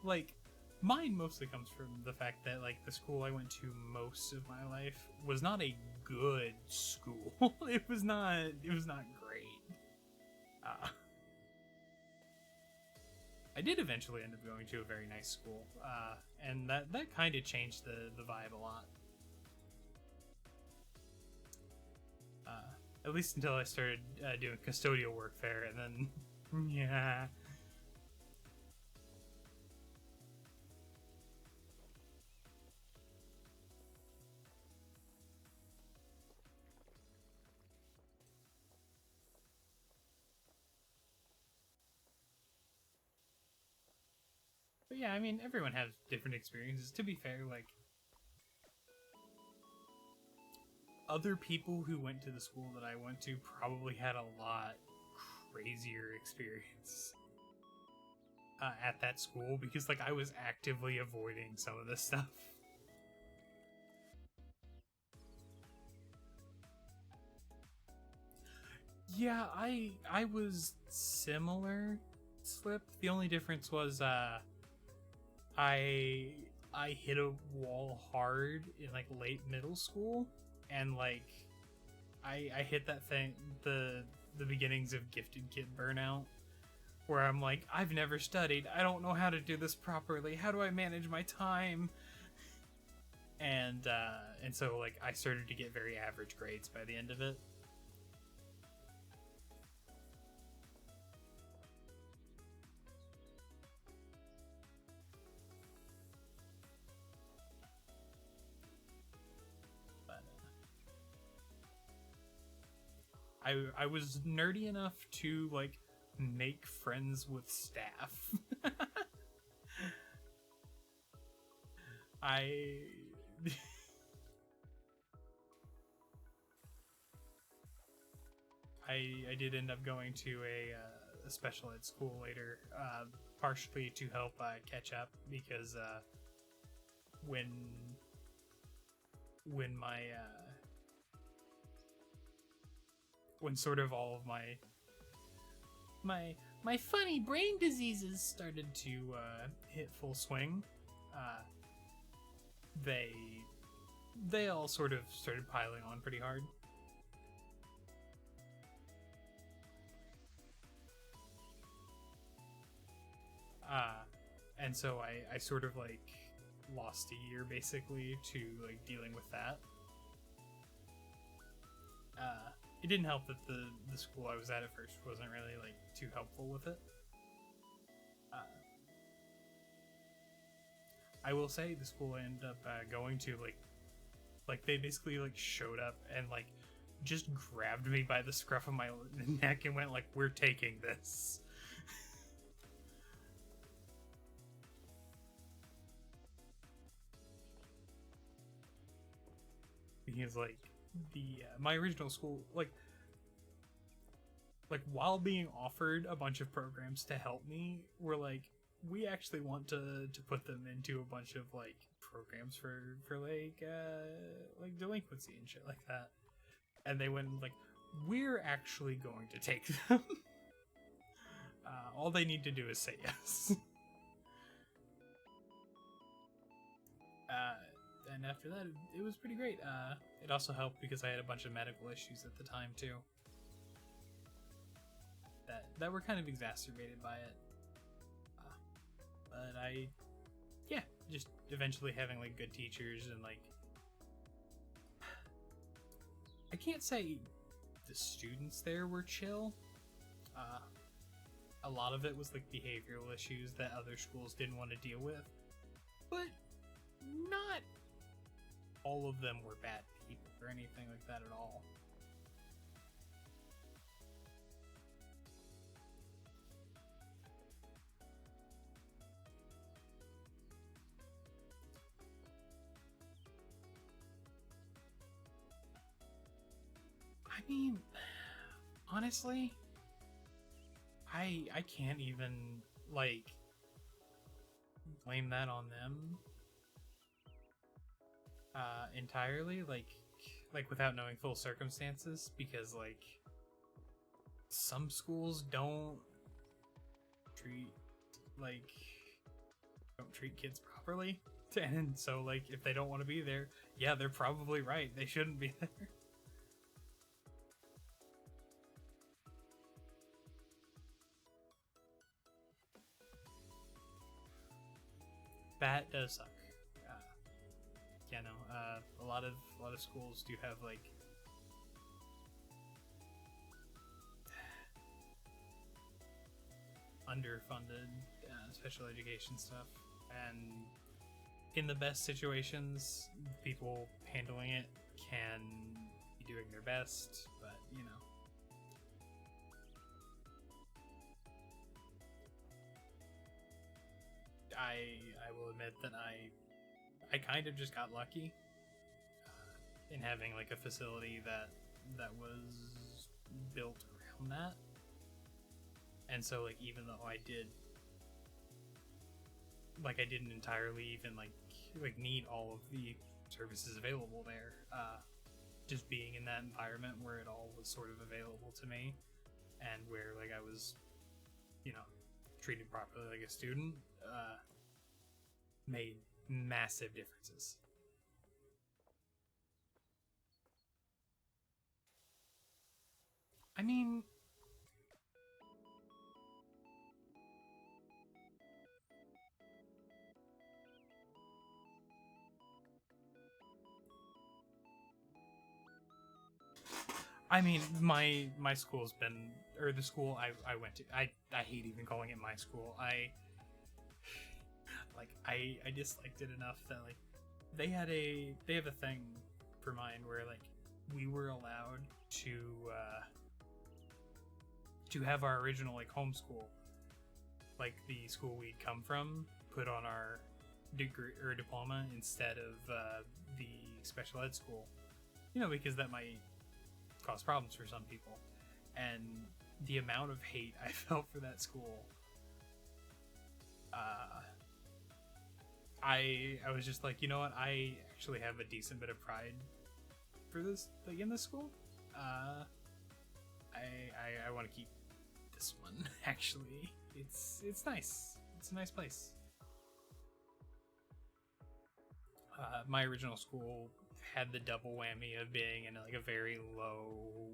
like, mine mostly comes from the fact that, like, the school I went to most of my life was not a good school. It was not great. I did eventually end up going to a very nice school, and that kind of changed the vibe a lot. At least until I started doing custodial work there, and then, yeah. But yeah, I mean, everyone has different experiences. To be fair, like, other people who went to the school that I went to probably had a lot crazier experience at that school, because like I was actively avoiding some of this stuff. Yeah, I was similar, Slip. The only difference was I hit a wall hard in like late middle school, and like I hit that thing, the beginnings of gifted kid burnout, where I'm like, I've never studied, I don't know how to do this properly, how do I manage my time? And so like I started to get very average grades by the end of it. I was nerdy enough to like make friends with staff. I I did end up going to a special ed school later, partially to help catch up, because when my when sort of all of my funny brain diseases started to hit full swing, they all sort of started piling on pretty hard. And so I sort of like lost a year basically to like dealing with that. It didn't help that the school I was at first wasn't really like too helpful with it. I will say the school I ended up going to, like they basically like showed up and like just grabbed me by the scruff of my neck and went like, "We're taking this." Because like my original school, like while being offered a bunch of programs to help me, were like, we actually want to put them into a bunch of like programs for like delinquency and shit like that. And they went like, we're actually going to take them. All they need to do is say yes. And after that, it was pretty great. It also helped because I had a bunch of medical issues at the time too, that were kind of exacerbated by it. But just eventually having like good teachers, and like, I can't say the students there were chill. A lot of it was like behavioral issues that other schools didn't want to deal with, but not all of them were bad people or anything like that at all. I mean, honestly, I can't even like blame that on them entirely, like without knowing full circumstances, because like some schools don't treat kids properly, and so like if they don't want to be there, yeah, they're probably right, they shouldn't be there. That does suck. A lot of schools do have like underfunded special education stuff, and in the best situations, people handling it can be doing their best, but you know. I will admit that I kind of just got lucky in having like a facility that was built around that. And so like even though I didn't entirely even like need all of the services available there, just being in that environment where it all was sort of available to me, and where like I was, treated properly like a student, made massive differences. I mean, my school's been, or the school I went to, I hate even calling it my school. I disliked it enough that like they have a thing for mine where like we were allowed to have our original like homeschool, like the school we'd come from, put on our degree or diploma instead of the special ed school, because that might cause problems for some people. And the amount of hate I felt for that school, I was just like, you know what, I actually have a decent bit of pride for this, like, in this school. I want to keep this one. Actually, it's nice. It's a nice place. My original school had the double whammy of being in like a very low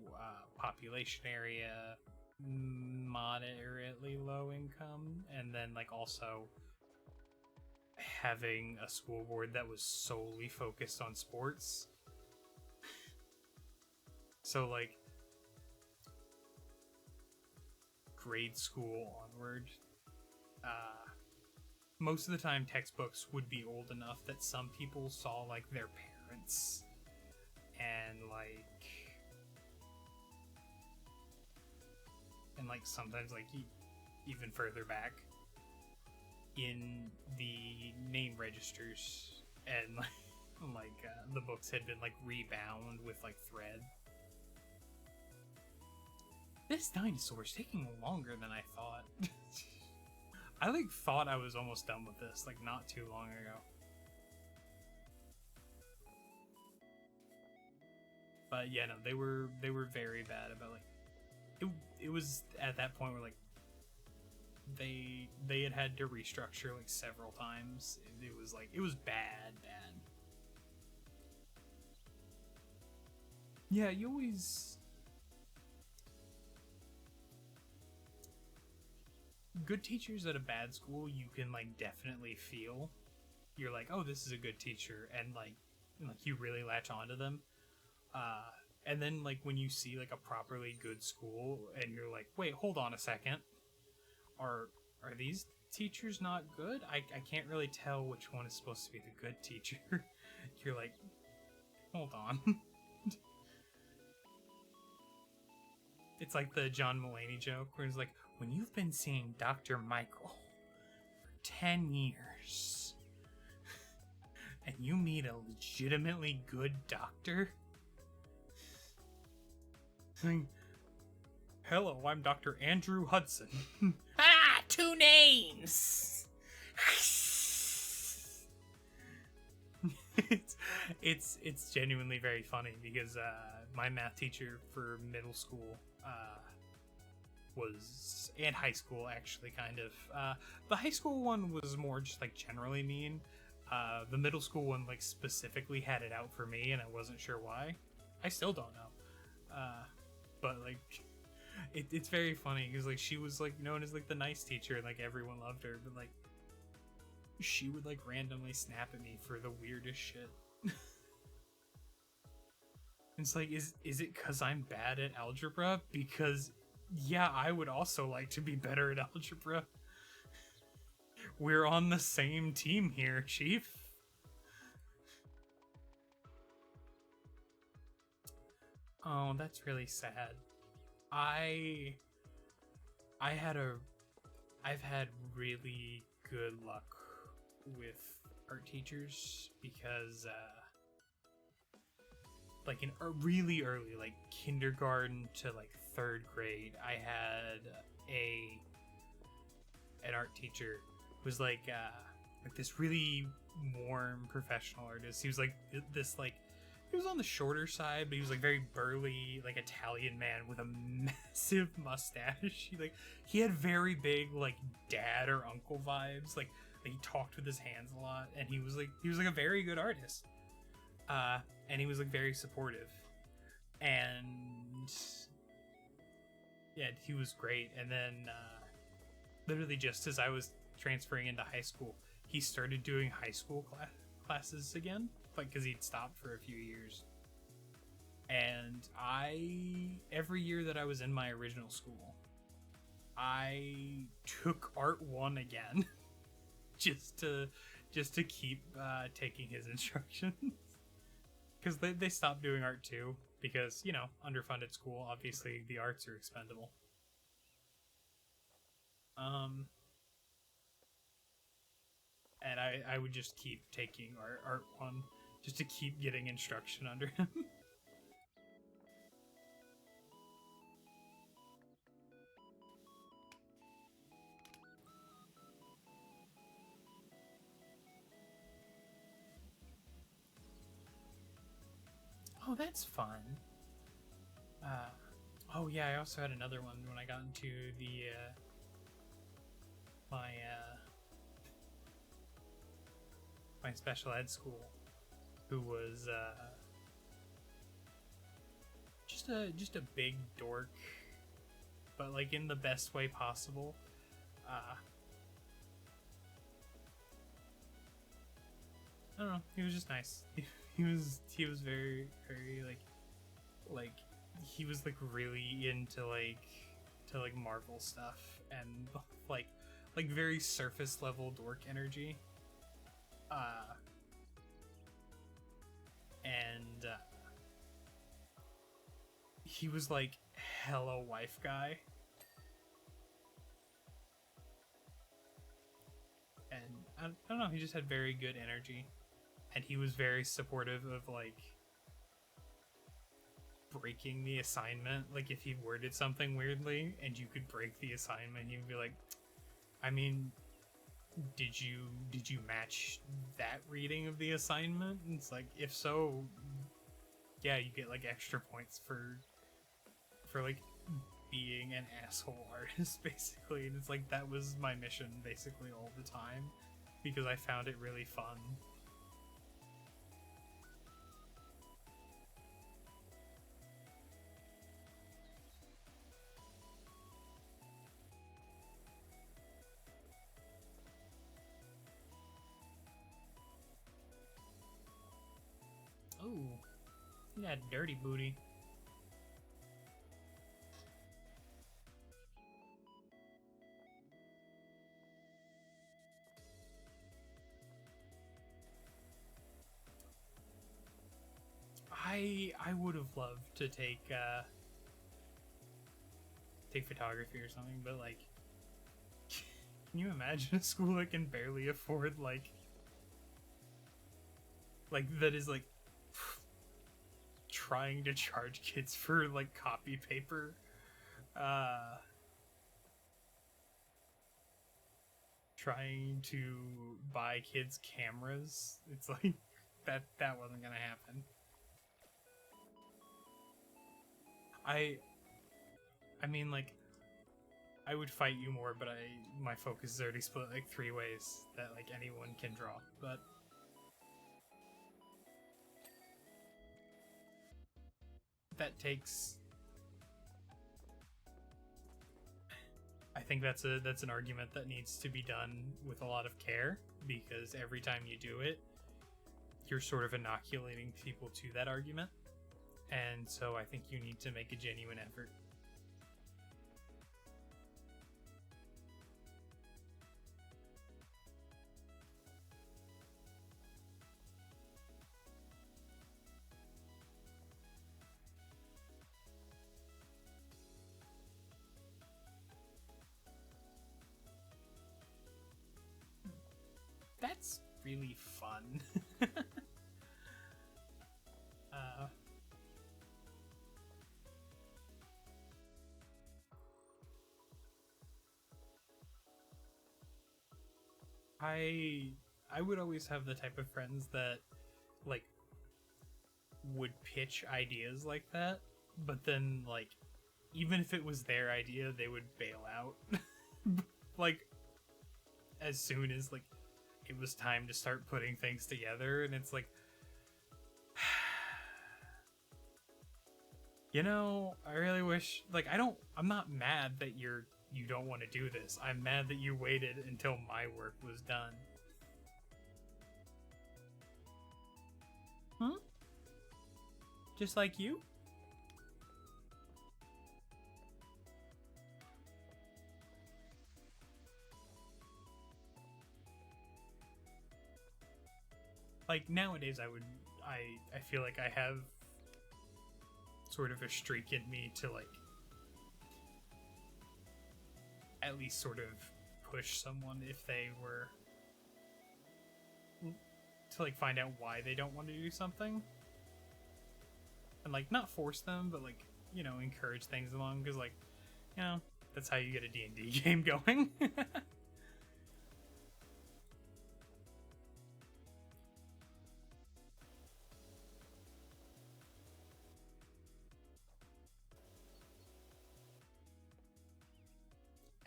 population area, moderately low income, and then like also having a school board that was solely focused on sports. So like grade school onward, most of the time textbooks would be old enough that some people saw like their parents and sometimes like even further back in the name registers, and the books had been like rebound with like thread. This dinosaur's taking longer than I thought. I thought I was almost done with this like not too long ago. But yeah, no, they were very bad about like it was at that point where like they had to restructure like several times. It was bad. Yeah, you always good teachers at a bad school, you can like definitely feel. You're like, oh, this is a good teacher, and like you really latch onto them. And then like when you see like a properly good school, and you're like, wait, hold on a second, are these teachers not good? I can't really tell which one is supposed to be the good teacher. You're like, hold on. It's like the John Mulaney joke where it's like, when you've been seeing Dr. Michael for 10 years and you meet a legitimately good doctor, saying, hello, I'm Dr. Andrew Hudson. Ah, 2 names! It's genuinely very funny because my math teacher for middle school was, and high school actually, kind of. The high school one was more just like generally mean. The middle school one like specifically had it out for me, and I wasn't sure why. I still don't know. But like it's very funny because like she was like known as like the nice teacher, and like everyone loved her, but like she would like randomly snap at me for the weirdest shit. It's like, is it because I'm bad at algebra? Because yeah, I would also like to be better at algebra. We're on the same team here, Chief. Oh, that's really sad. I've had really good luck with art teachers because like in really early, like kindergarten to like 3rd grade, I had a an art teacher who was like this really warm professional artist. He was like this like he was on the shorter side, but he was like very burly, like Italian man with a massive mustache. He had very big like dad or uncle vibes. Like he talked with his hands a lot, and he was like a very good artist. And he was like very supportive, and yeah, he was great. And then literally just as I was transferring into high school, he started doing high school classes again, like because he'd stopped for a few years. And every year that I was in my original school, I took Art 1 again just to keep taking his instructions. Because they stopped doing Art 2 because, you know, underfunded school, obviously the arts are expendable. And I would just keep taking Art 1 just to keep getting instruction under him. Oh, that's fun. Oh yeah, I also had another one when I got into the my special ed school, who was just a big dork, but like in the best way possible. I don't know. He was just nice. He was very like he was like really into like Marvel stuff and like very surface level dork energy. And he was like hella wife guy. And I don't know, he just had very good energy. And he was very supportive of like breaking the assignment. Like if he worded something weirdly and you could break the assignment, he would be like, I mean, did you match that reading of the assignment? And it's like, if so, yeah, you get like extra points for like being an asshole artist, basically. And it's like, that was my mission basically all the time because I found it really fun. Ooh, you got dirty booty. I would have loved to take photography or something, but like, can you imagine a school that can barely afford like that is like trying to charge kids for like copy paper, trying to buy kids cameras? It's like that wasn't gonna happen. I mean, like, I would fight you more, but my focus is already split like 3 ways that like anyone can draw. But that takes. I think that's an argument that needs to be done with a lot of care, because every time you do it, you're sort of inoculating people to that argument. And so I think you need to make a genuine effort. That's really fun. I would always have the type of friends that like would pitch ideas like that, but then like even if it was their idea, they would bail out like as soon as like it was time to start putting things together. And it's like, you know, I really wish, like, I'm not mad that you don't want to do this. I'm mad that you waited until my work was done. Hmm? Just like you? Like, nowadays I feel like I have sort of a streak in me to, like, at least sort of push someone if they were to, like, find out why they don't want to do something. And, like, not force them, but, like, you know, encourage things along, because, like, you know, that's how you get a D&D game going.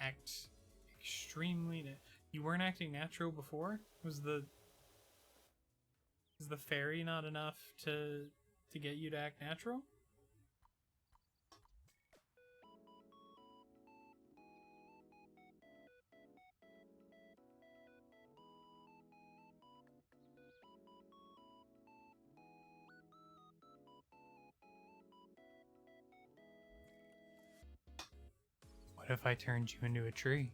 Act extremely... You weren't acting natural before? Was the fairy not enough to get you to act natural? What if I turned you into a tree?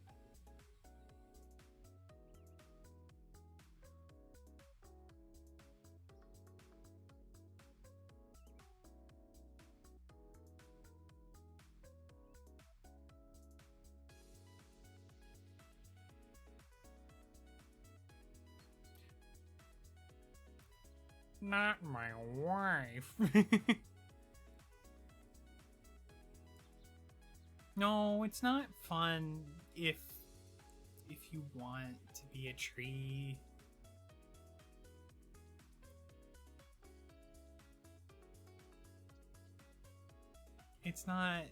Not my wife. No, it's not fun if you want to be a tree. It's not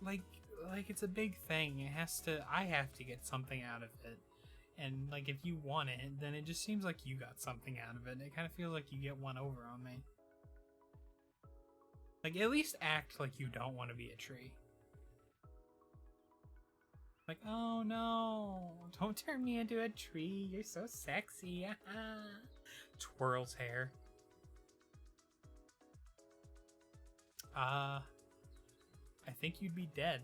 like it's a big thing. I have to get something out of it. And like if you want it, then it just seems like you got something out of it. It kind of feels like you get one over on me. Like at least act like you don't want to be a tree. Like, oh no, don't turn me into a tree. You're so sexy. Twirls hair. I think you'd be dead.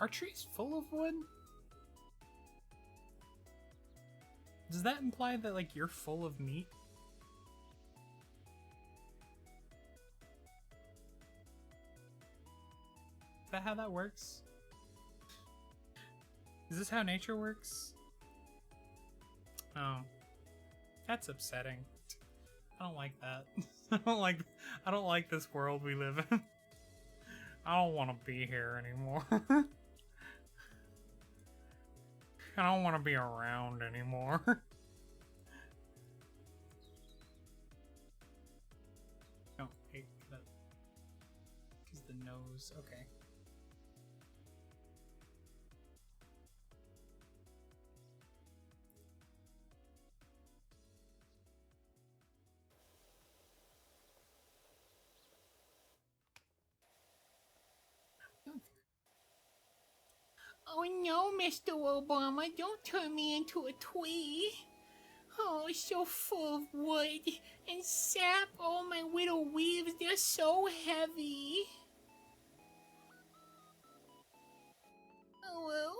Are trees full of wood? Does that imply that, like, you're full of meat? Is that how that works? Is this how nature works? Oh. That's upsetting. I don't like that. I don't like this world we live in. I don't want to be here anymore. I don't want to be around anymore. Oh, hey, that... Because the nose... Okay. Oh no, Mr. Obama, don't turn me into a tree. Oh, it's so full of wood and sap. Oh, my little leaves, they're so heavy. Oh well.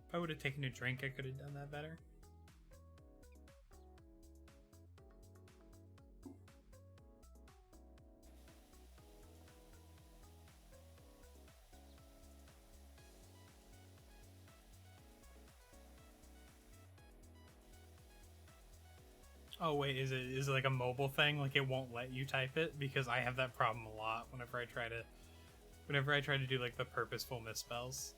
If I would have taken a drink, I could have done that better. Oh wait, is it like a mobile thing? Like it won't let you type it? Because I have that problem a lot whenever I try to do like the purposeful misspells.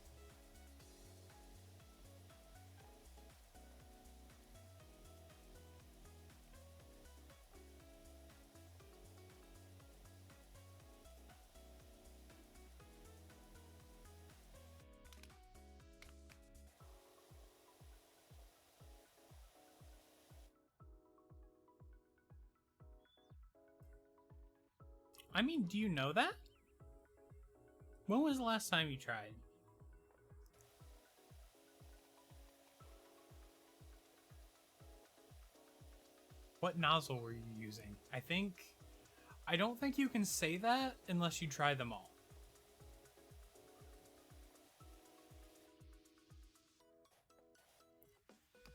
I mean, do you know that? When was the last time you tried? What nozzle were you using? I don't think you can say that unless you try them all.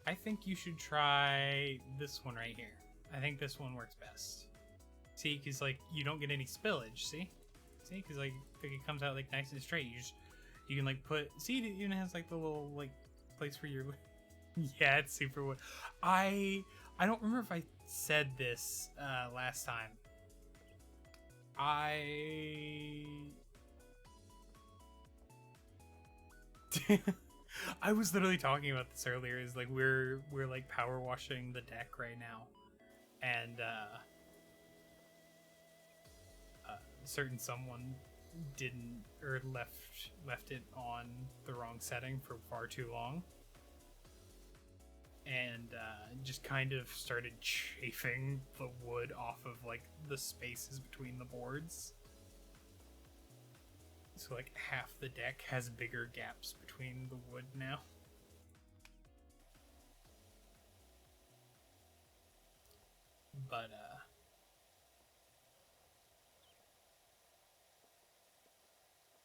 I think you should try this one right here. I think this one works best. See, because like you don't get any spillage. See, because like it comes out like nice and straight. You can like put. See, it even has like the little like place where you're. Yeah, it's super wood. I don't remember if I said this last time. I was literally talking about this earlier. Is like we're like power washing the deck right now, and certain someone didn't or left it on the wrong setting for far too long, and just kind of started chafing the wood off of like the spaces between the boards. So like half the deck has bigger gaps between the wood now. But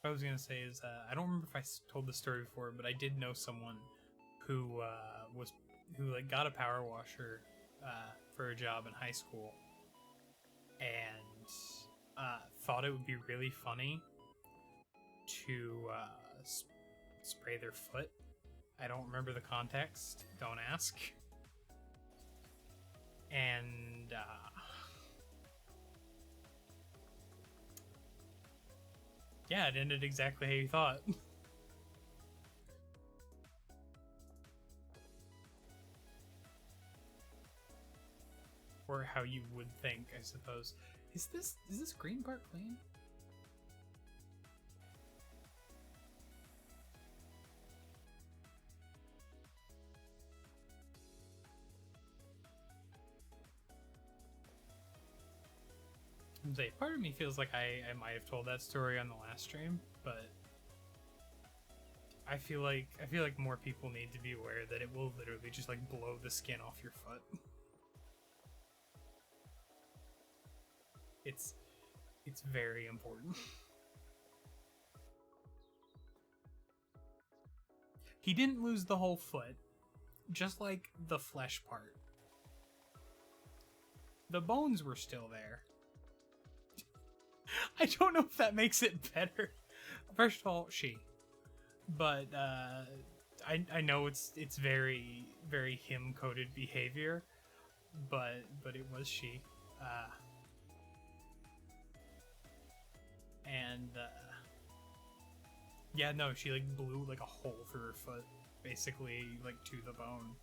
what I was gonna say is I don't remember if I told the story before, but I did know someone who like got a power washer for a job in high school, and thought it would be really funny to spray their foot. I don't remember the context. Don't ask. And yeah, it ended exactly how you thought. Or how you would think, I suppose. Is this green part clean? Say, part of me feels like I might have told that story on the last stream, but I feel like more people need to be aware that it will literally just like blow the skin off your foot. It's very important. He didn't lose the whole foot, just like the flesh part. The bones were still there. I don't know if that makes it better. First of all, she. But I know it's very very him coded behavior, but it was she. And yeah, no, she like blew like a hole through her foot, basically like to the bone.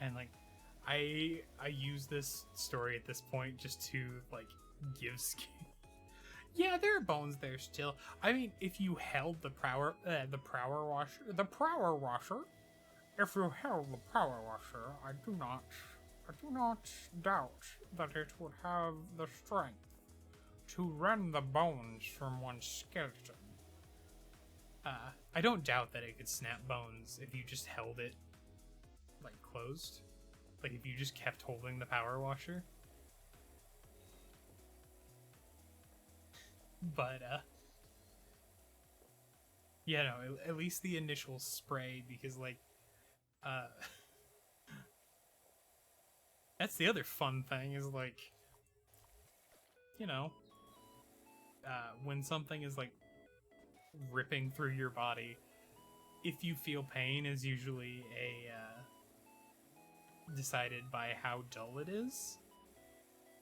And like I use this story at this point just to like give skin. Yeah, there are bones there still. I mean, if you held the power washer, if you held the power washer, I do not doubt that it would have the strength to rend the bones from one's skeleton. I don't doubt that it could snap bones if you just held it like closed. Like if you just kept holding the power washer. But yeah, no, at least the initial spray, because like that's the other fun thing is like, you know, when something is like ripping through your body, if you feel pain is usually decided by how dull it is.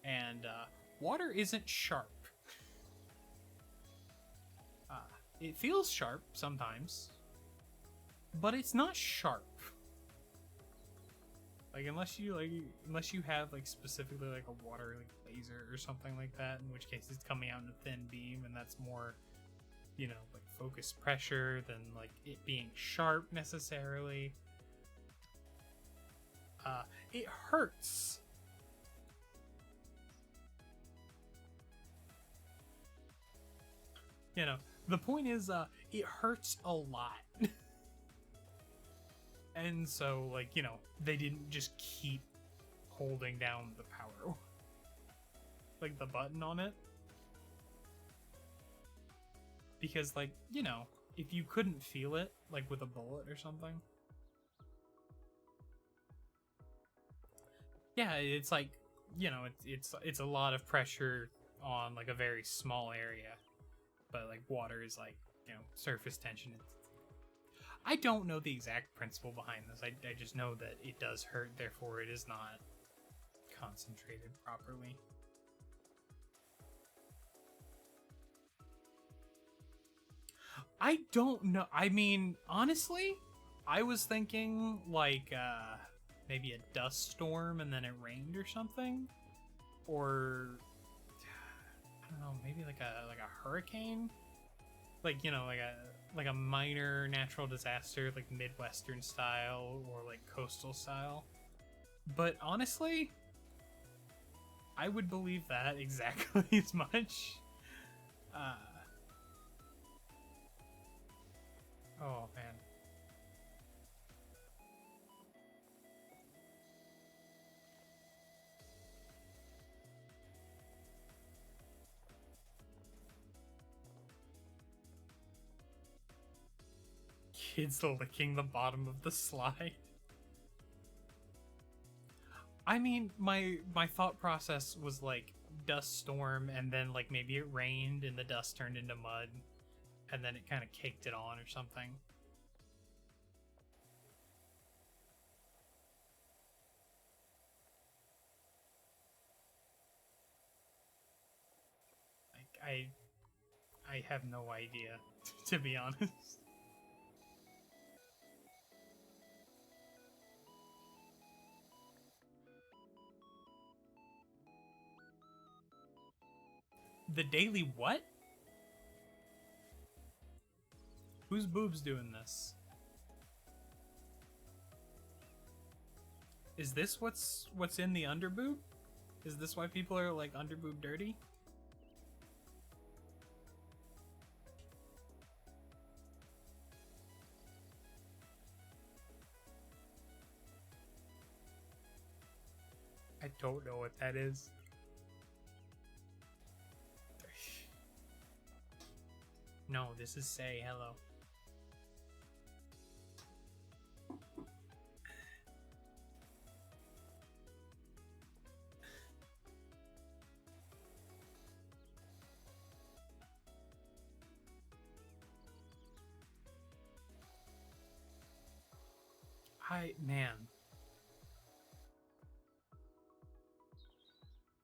And water isn't sharp. It feels sharp sometimes, but it's not sharp. Like unless you have like specifically like a water like laser or something like that, in which case it's coming out in a thin beam, and that's more, you know, like focused pressure than like it being sharp necessarily. It hurts. You know, the point is, it hurts a lot. And so, like, you know, they didn't just keep holding down the power, like the button on it. Because, like, you know, if you couldn't feel it, like with a bullet or something. Yeah, it's like, you know, it's a lot of pressure on like a very small area. But like water is like, you know, surface tension. I don't know the exact principle behind this. I just know that it does hurt, therefore it is not concentrated properly. I don't know. I mean, honestly, I was thinking like maybe a dust storm and then it rained or something, or I don't know, maybe like a hurricane, like, you know, like a minor natural disaster, like Midwestern style or like coastal style. But honestly, I would believe that exactly as much. Oh man. Kids licking the bottom of the slide. I mean, my thought process was like dust storm, and then like maybe it rained and the dust turned into mud, and then it kind of caked it on or something. Like I have no idea, to be honest. The daily what? Whose boobs doing this? Is this what's in the underboob? Is this why people are like underboob dirty? I don't know what that is. No, this is Cae-Hello. Man.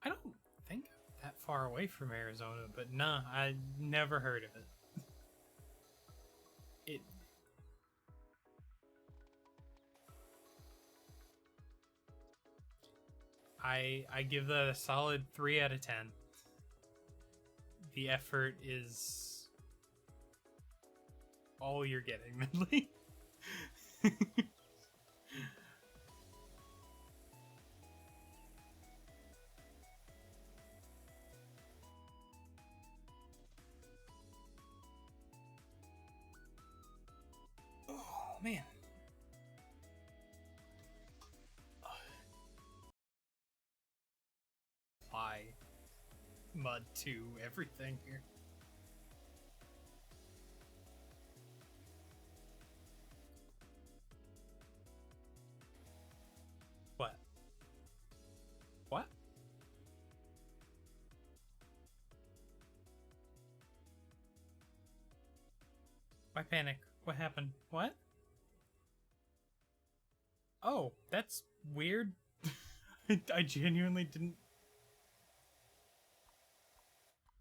I don't think I'm that far away from Arizona, but nah, I never heard of it. I give that a solid 3 out of 10. The effort is all you're getting, Midley. Oh man. Apply mud to everything here. What? What? Why panic? What happened? What? Oh, that's weird. I genuinely didn't...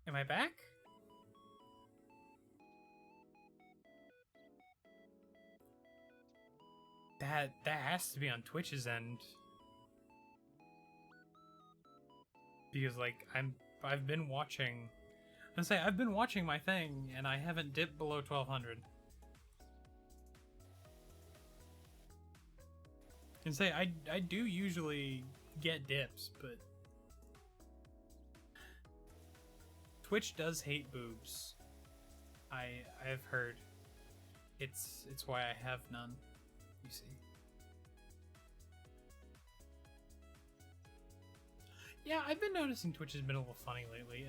Am I back? That has to be on Twitch's end. Because, like, I've been watching... I've been watching my thing, and I haven't dipped below 1200. I do usually get dips, but Twitch does hate boobs. I've heard. It's why I have none, you see. Yeah, I've been noticing Twitch has been a little funny lately.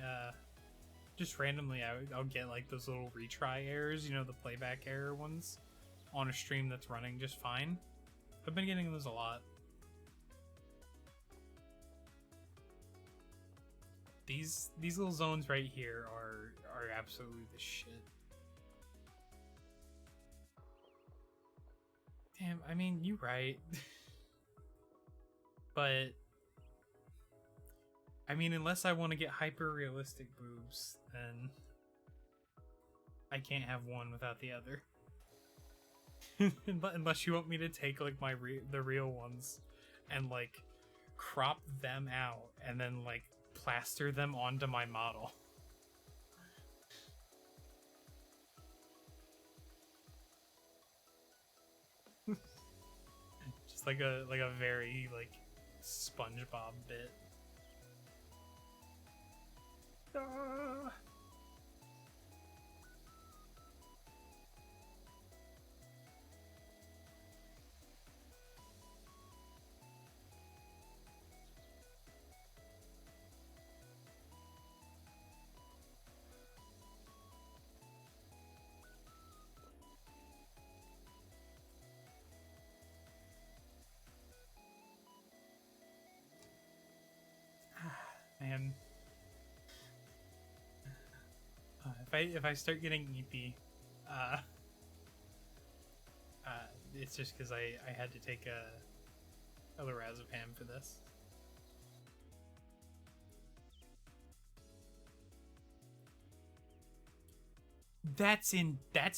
Just randomly, I'll get like those little retry errors, you know, the playback error ones, on a stream that's running just fine. I've been getting those a lot. These little zones right here are absolutely the shit. Damn, I mean, you're right. But I mean, unless I want to get hyper realistic boobs, then I can't have one without the other. Unless you want me to take like the real ones and like crop them out and then like plaster them onto my model. Just like a very like SpongeBob bit. Ah. Man, if I start getting eepy, it's just because I had to take a lorazepam for this. That's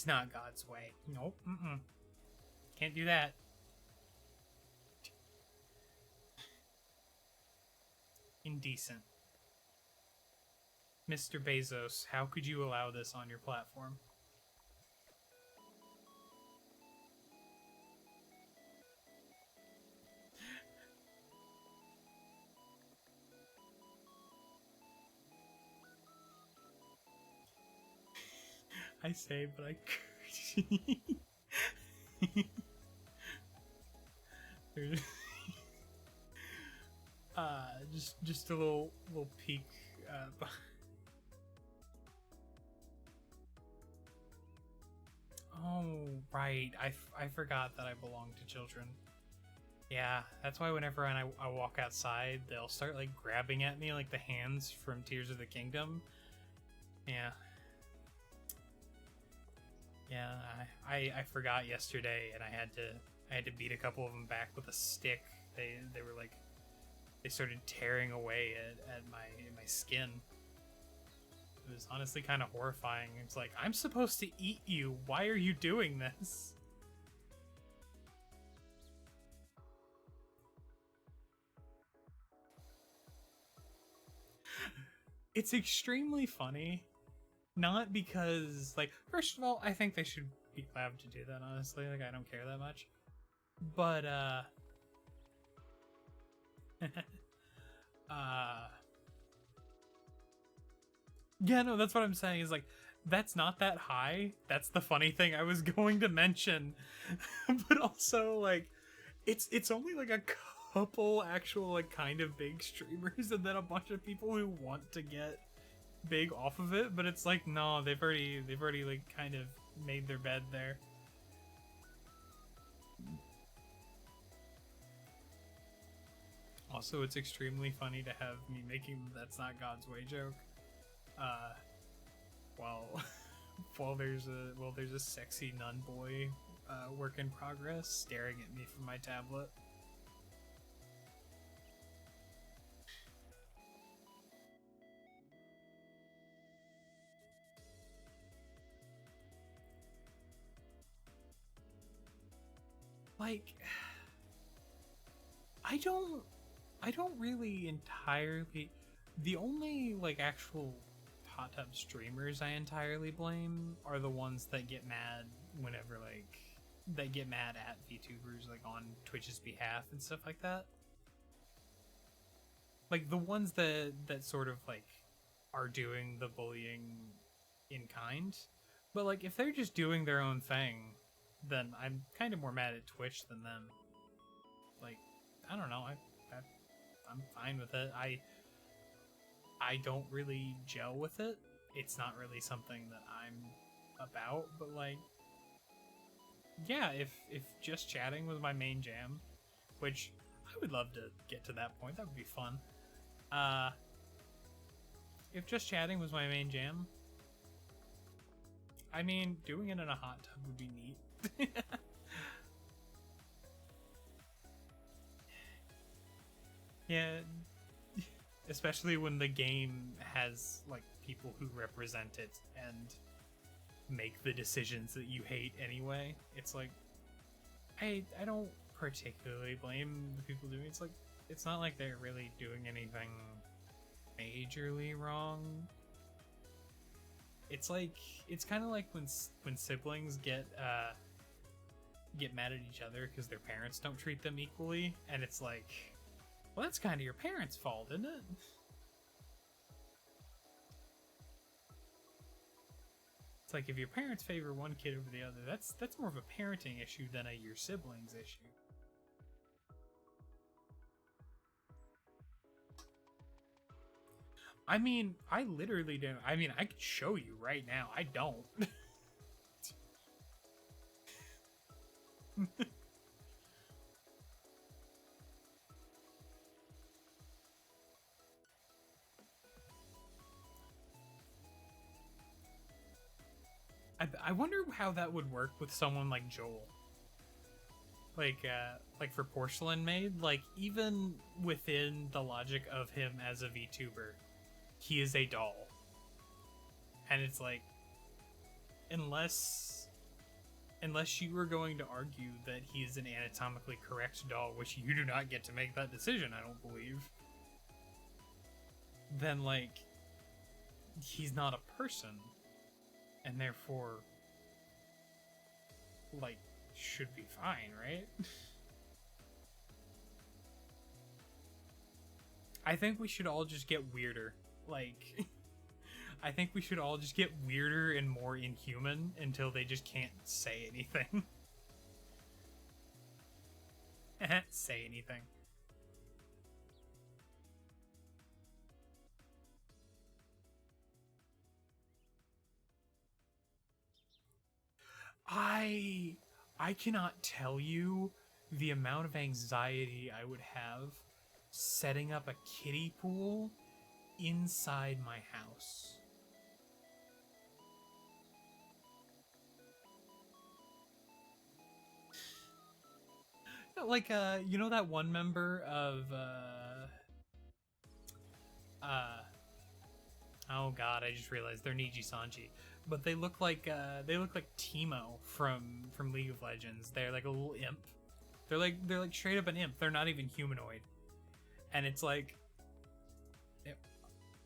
not God's way. Nope. Can't do that. Indecent. Mr. Bezos, how could you allow this on your platform? I say, but I just a little peek. Oh, right. I forgot that I belong to children. Yeah, that's why whenever I walk outside, they'll start like grabbing at me like the hands from Tears of the Kingdom. Yeah. Yeah, I forgot yesterday, and I had to beat a couple of them back with a stick. They were like, they started tearing away at my skin. It was honestly kind of horrifying. It's like, I'm supposed to eat you. Why are you doing this? It's extremely funny. Not because, like, first of all, I think they should be allowed to do that, honestly. Like, I don't care that much. But, yeah, no, that's what I'm saying, is like, that's not that high. That's the funny thing I was going to mention. But also, like, it's only like a couple actual, like, kind of big streamers, and then a bunch of people who want to get big off of it, but it's like, no, they've already like kind of made their bed there. Also, it's extremely funny to have me making "that's not God's way" joke there's a sexy nun boy work in progress staring at me from my tablet. Like, I don't really entirely. The only like actual hot tub streamers I entirely blame are the ones that get mad whenever that get mad at VTubers like on Twitch's behalf and stuff like that. Like the ones that sort of like are doing the bullying in kind. But like if they're just doing their own thing, then I'm kind of more mad at Twitch than them. Like, I don't know, I'm fine with it. I don't really gel with it. It's not really something that I'm about, but like, yeah, if just chatting was my main jam, which I would love to get to that point, that would be fun. If just chatting was my main jam, I mean, doing it in a hot tub would be neat. Yeah, especially when the game has like people who represent it and make the decisions that you hate anyway. It's like I don't particularly blame the people doing it. It's like it's not like they're really doing anything majorly wrong. It's like it's kind of like when siblings get mad at each other because their parents don't treat them equally, and it's like, well, that's kind of your parents' fault, isn't it? It's like if your parents favor one kid over the other, that's more of a parenting issue than your siblings issue. I mean, I literally don't. I mean, I could show you right now. I don't. I wonder how that would work with someone like Joel. Like for Porcelain Maid, like even within the logic of him as a VTuber, he is a doll. And it's like, unless you were going to argue that he is an anatomically correct doll, which you do not get to make that decision, I don't believe, then like, he's not a person. And therefore, like, should be fine, right? I think we should all just get weirder. Like, I think we should all just get weirder and more inhuman until they just can't say anything. Say anything. I cannot tell you the amount of anxiety I would have setting up a kiddie pool inside my house. Like, you know that one member of, oh god, I just realized they're Niji Sanji. But they look like Teemo from League of Legends. They're like a little imp. They're like straight up an imp. They're not even humanoid. And it's like,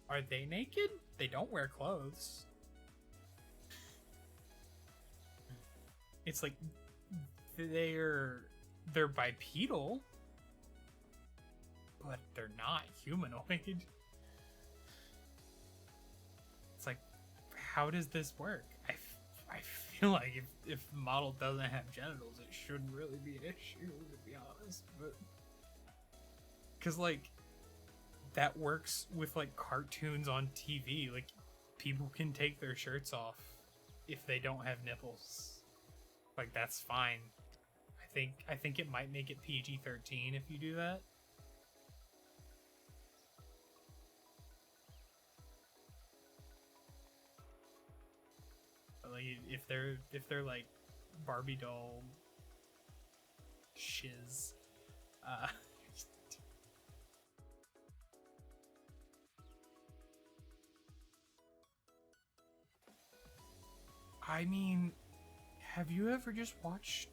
are they naked? They don't wear clothes. It's like they're bipedal, but they're not humanoid. It's like, how does this work? I feel like if the model doesn't have genitals, it shouldn't really be an issue, to be honest. But because like that works with like cartoons on TV. Like people can take their shirts off if they don't have nipples. Like that's fine. I think it might make it PG-13 if you do that. if they're like Barbie doll shiz. I mean, have you ever just watched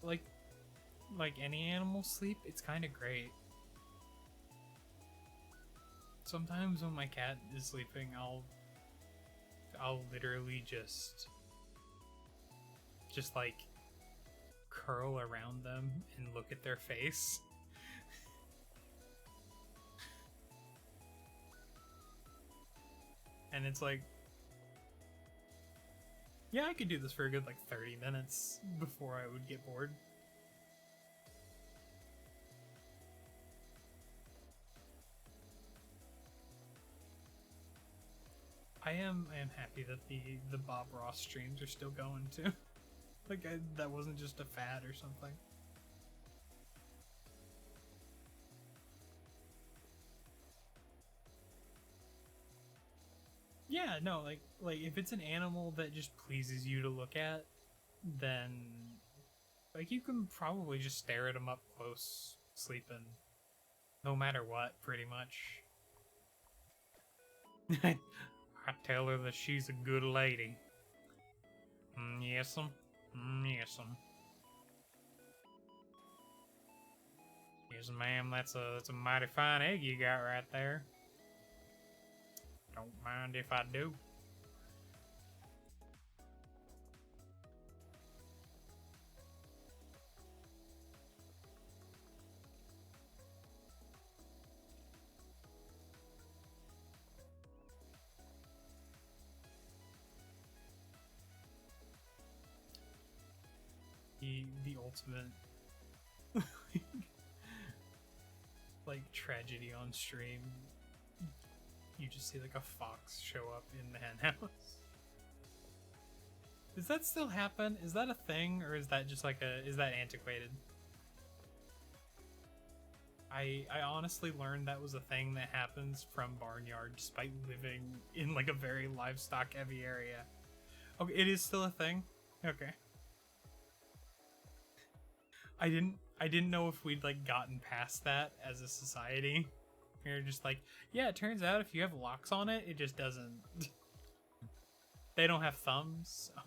like any animal sleep? It's kind of great. Sometimes when my cat is sleeping, I'll literally just like curl around them and look at their face. And it's like, yeah, I could do this for a good like 30 minutes before I would get bored. I am happy that the Bob Ross streams are still going too. Like that wasn't just a fad or something. Yeah, no, like if it's an animal that just pleases you to look at, then like you can probably just stare at them up close, sleeping, no matter what, pretty much. I tell her that she's a good lady. Yes'm. Yes'm. Yes, ma'am. That's a mighty fine egg you got right there. Don't mind if I do. The ultimate like tragedy on stream. You just see like a fox show up in the henhouse. Does that still happen? Is that a thing, or is that just like is that antiquated? I honestly learned that was a thing that happens from Barnyard despite living in like a very livestock heavy area. Okay, it is still a thing? Okay. I didn't know if we'd like gotten past that as a society. You're just like, yeah, it turns out if you have locks on it, it just doesn't. They don't have thumbs. So.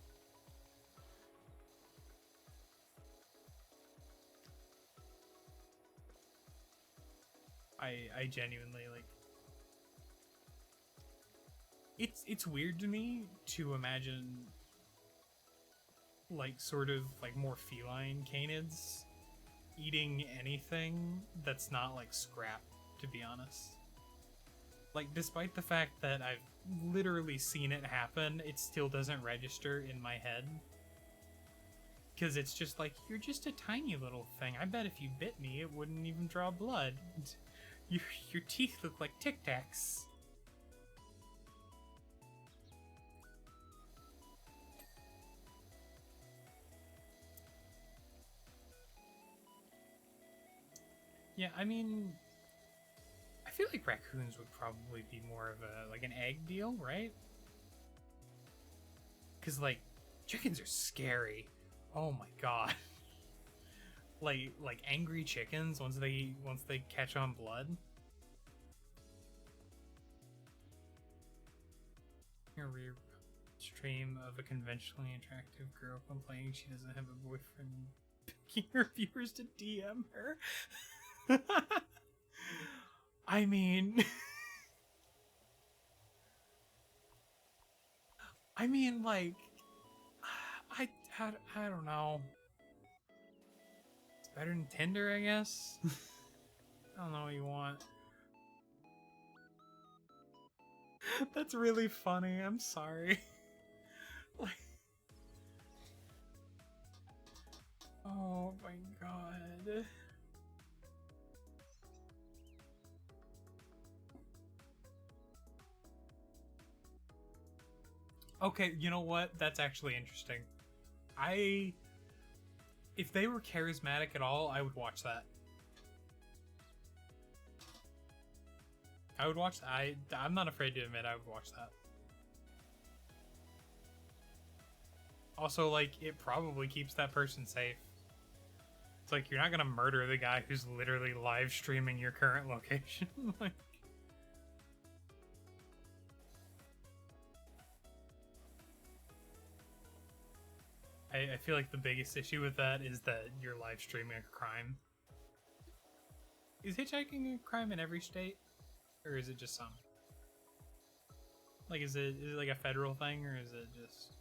I genuinely like. It's weird to me to imagine like sort of like more feline canids eating anything that's not like scrap, to be honest. Like, despite the fact that I've literally seen it happen, it still doesn't register in my head. Because it's just like, you're just a tiny little thing. I bet if you bit me, it wouldn't even draw blood. Your teeth look like Tic Tacs. Yeah, I mean, I feel like raccoons would probably be more of a like an egg deal, right? Because like chickens are scary. Oh my god. like angry chickens once they catch on blood. Here we stream of a conventionally attractive girl complaining she doesn't have a boyfriend, begging her viewers to DM her. I mean, like, I don't know. It's better than Tinder, I guess. I don't know what you want. That's really funny. I'm sorry. Like, oh my god. Okay, you know what? That's actually interesting. If they were charismatic at all, I would watch that. I would watch that. I'm not afraid to admit I would watch that. Also, like, it probably keeps that person safe. It's like, you're not gonna murder the guy who's literally live streaming your current location. Like, I feel like the biggest issue with that is that you're live streaming a crime. Is hitchhiking a crime in every state? Or is it just some? Like, is it like a federal thing, or is it just...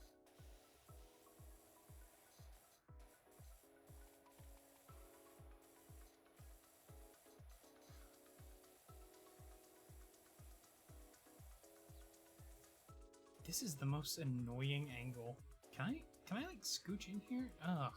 This is the most annoying angle. Can I like scooch in here? Ugh.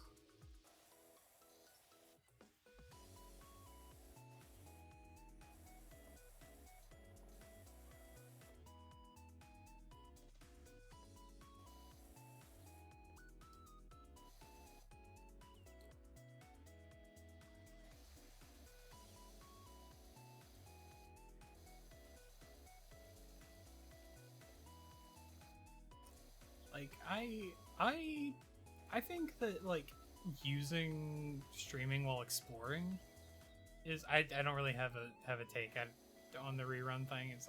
Like, I think that, like, using streaming while exploring is... I don't really have a take on the rerun thing. It's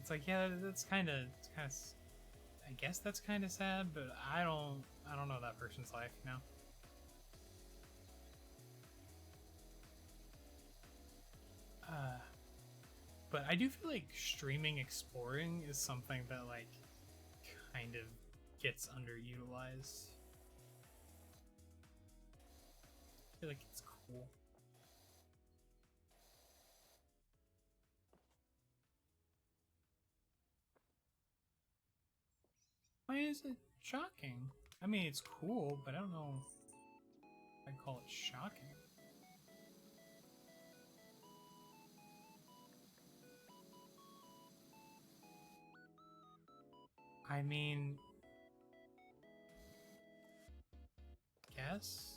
like, yeah, that's kind of, I guess that's kind of sad, but I don't know that person's life, you know? But I do feel like streaming exploring is something that, like, kind of gets underutilized. I feel like it's cool. Why is it shocking? I mean, it's cool, but I don't know if I'd call it shocking. I mean... Guess?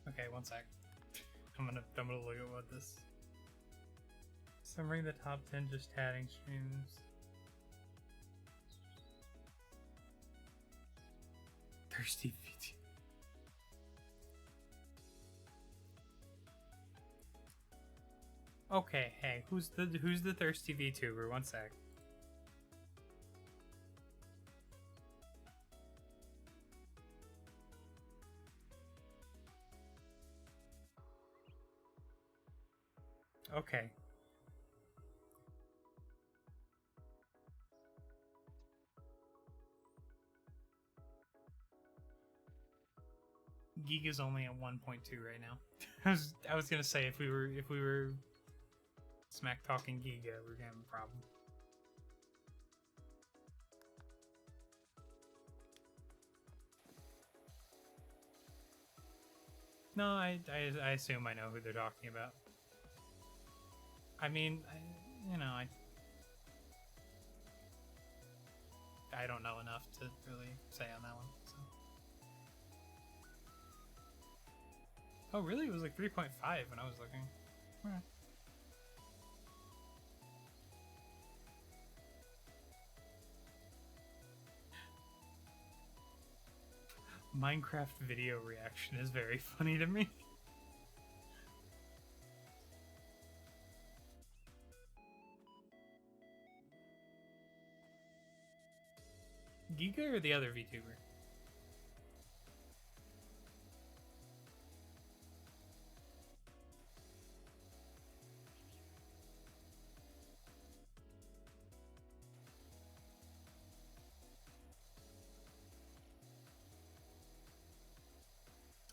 Okay, one sec. I'm gonna look at what this... Summary the top 10 just chatting streams. Thirsty VTuber. Okay, hey, who's the thirsty VTuber? One sec. Okay. Giga's only at 1.2 right now. I was gonna say if we were smack talking Giga, we're gonna have a problem. No, I assume I know who they're talking about. I mean, you know, I don't know enough to really say on that one. So. Oh, really? It was like 3.5 when I was looking. Alright. Minecraft video reaction is very funny to me. Giga or the other VTuber?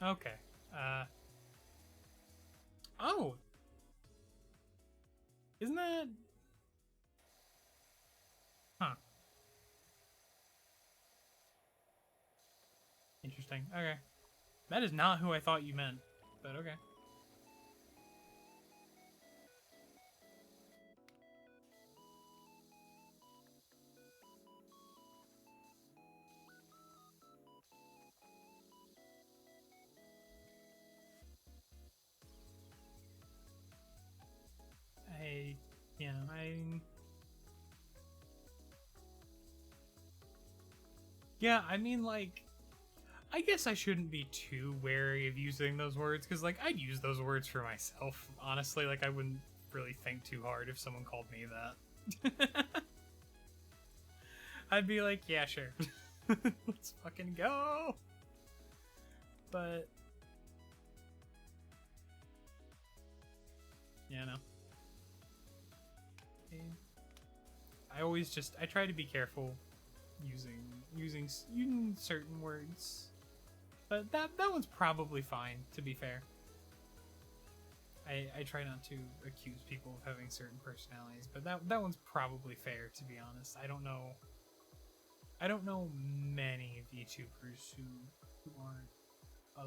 Okay. Oh! Isn't that... Huh. Interesting. Okay. That is not who I thought you meant, but okay. Yeah, I mean, like, I guess I shouldn't be too wary of using those words, because, like, I'd use those words for myself, honestly. Like, I wouldn't really think too hard if someone called me that. I'd be like, yeah, sure. Let's fucking go! But... yeah, no. I try to be careful using certain words. But that one's probably fine, to be fair. I try not to accuse people of having certain personalities, but that one's probably fair, to be honest. I don't know many VTubers who aren't a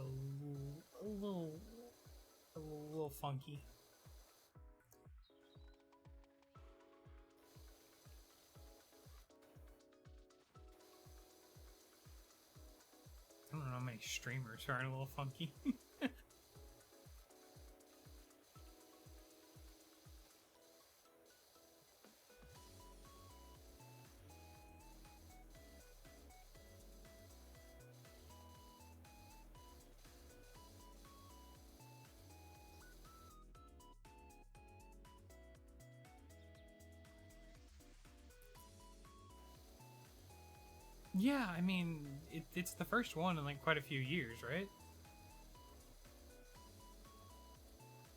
little funky. I don't know many streamers who aren't a little funky. Yeah, I mean, it's the first one in like quite a few years, right?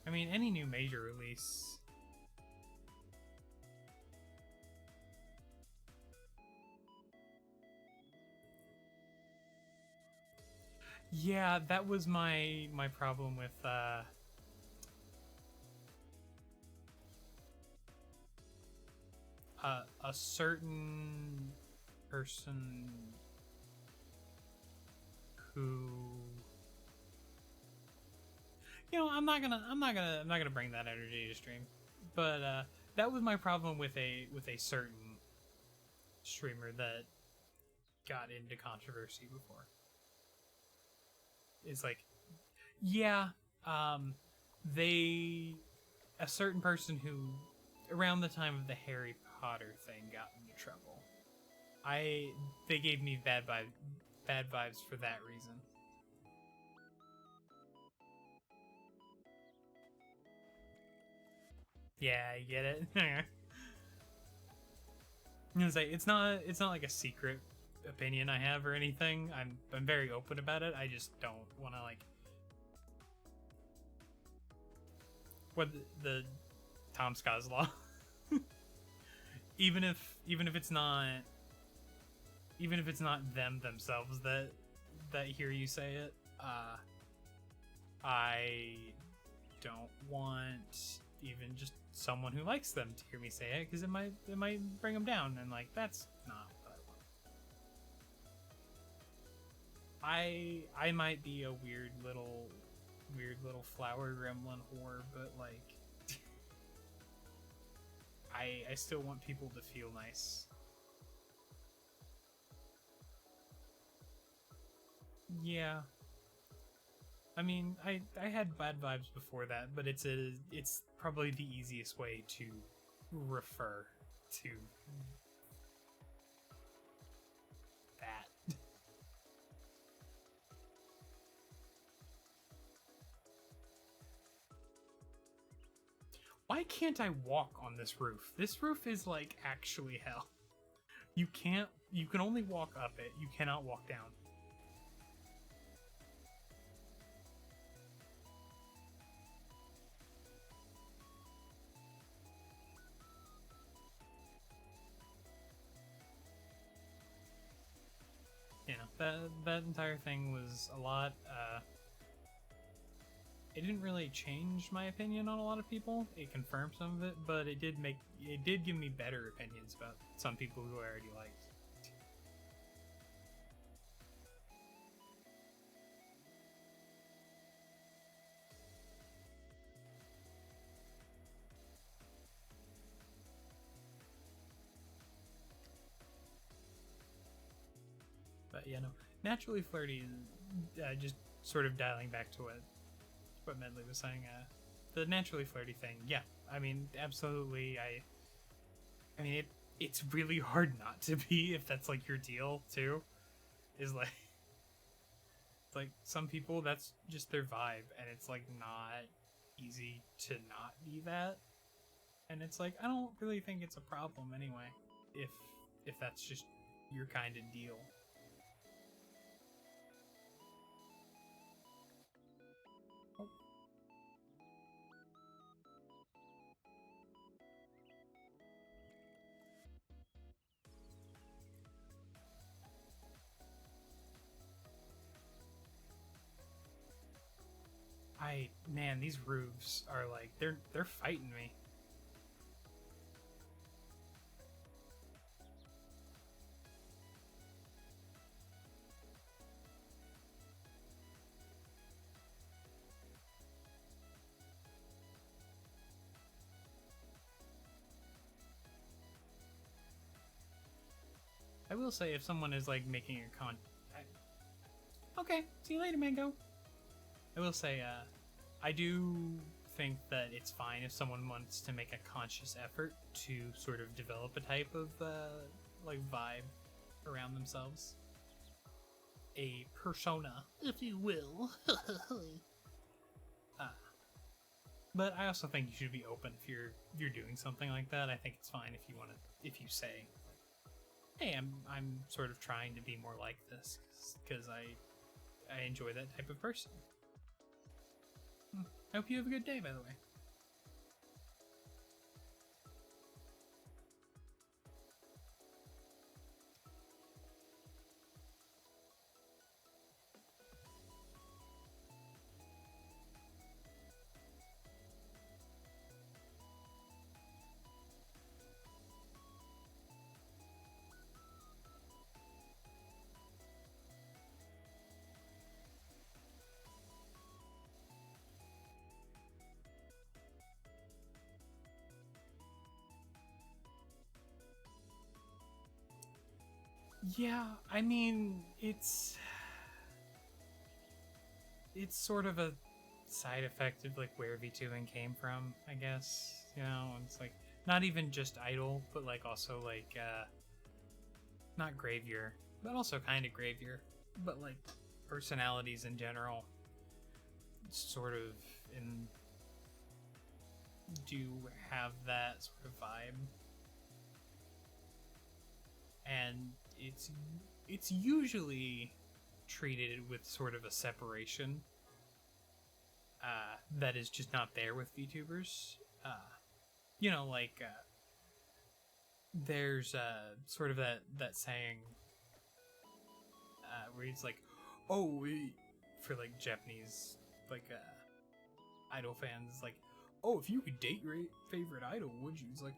I mean, any new major release. Yeah, that was my problem with a certain person who, you know, I'm not gonna bring that energy to stream, but that was my problem with a certain streamer that got into controversy before. It's like, yeah, a certain person who, around the time of the Harry Potter thing, got into trouble. They gave me bad vibes for that reason. Yeah, I get it. It's not like a secret opinion I have or anything. I'm very open about it. I just don't want to, like, what the Tom Scott's law. even if it's not them themselves that hear you say it, I don't want even just someone who likes them to hear me say it, because it might bring them down, and like that's not what I want. I might be a weird little flower gremlin whore, but like I still want people to feel nice. Yeah. I mean, I had bad vibes before that, but it's probably the easiest way to refer to that. Why can't I walk on this roof? This roof is like actually hell. You can only walk up it. You cannot walk down. You know, that entire thing was a lot. It didn't really change my opinion on a lot of people. It confirmed some of it, but it did give me better opinions about some people who I already liked. But yeah, no, naturally flirty. Just sort of dialing back to what Medley was saying. The naturally flirty thing. Yeah, I mean, absolutely. I mean, it's really hard not to be if that's like your deal too. Is like, it's like some people that's just their vibe, and it's like not easy to not be that. And it's like I don't really think it's a problem anyway, if that's just your kind of deal. Man, these roofs are like they're fighting me. I will say if someone is like making okay, see you later, Mango. I will say, I do think that it's fine if someone wants to make a conscious effort to sort of develop a type of, like, vibe around themselves. A persona, if you will. But I also think you should be open if you're doing something like that. I think it's fine if you say, hey, I'm sort of trying to be more like this, because I enjoy that type of person. I hope you have a good day, by the way. Yeah, I mean, it's sort of a side effect of like where VTubing came from, I guess. You know, it's like not even just idol, but like also like not Gravier, but also kind of Gravier, but like personalities in general sort of do have that sort of vibe. And it's usually treated with sort of a separation that is just not there with VTubers. You know, like there's sort of that saying where it's like, oh, for like Japanese like idol fans, like, oh, if you could date your favorite idol, would you? It's like,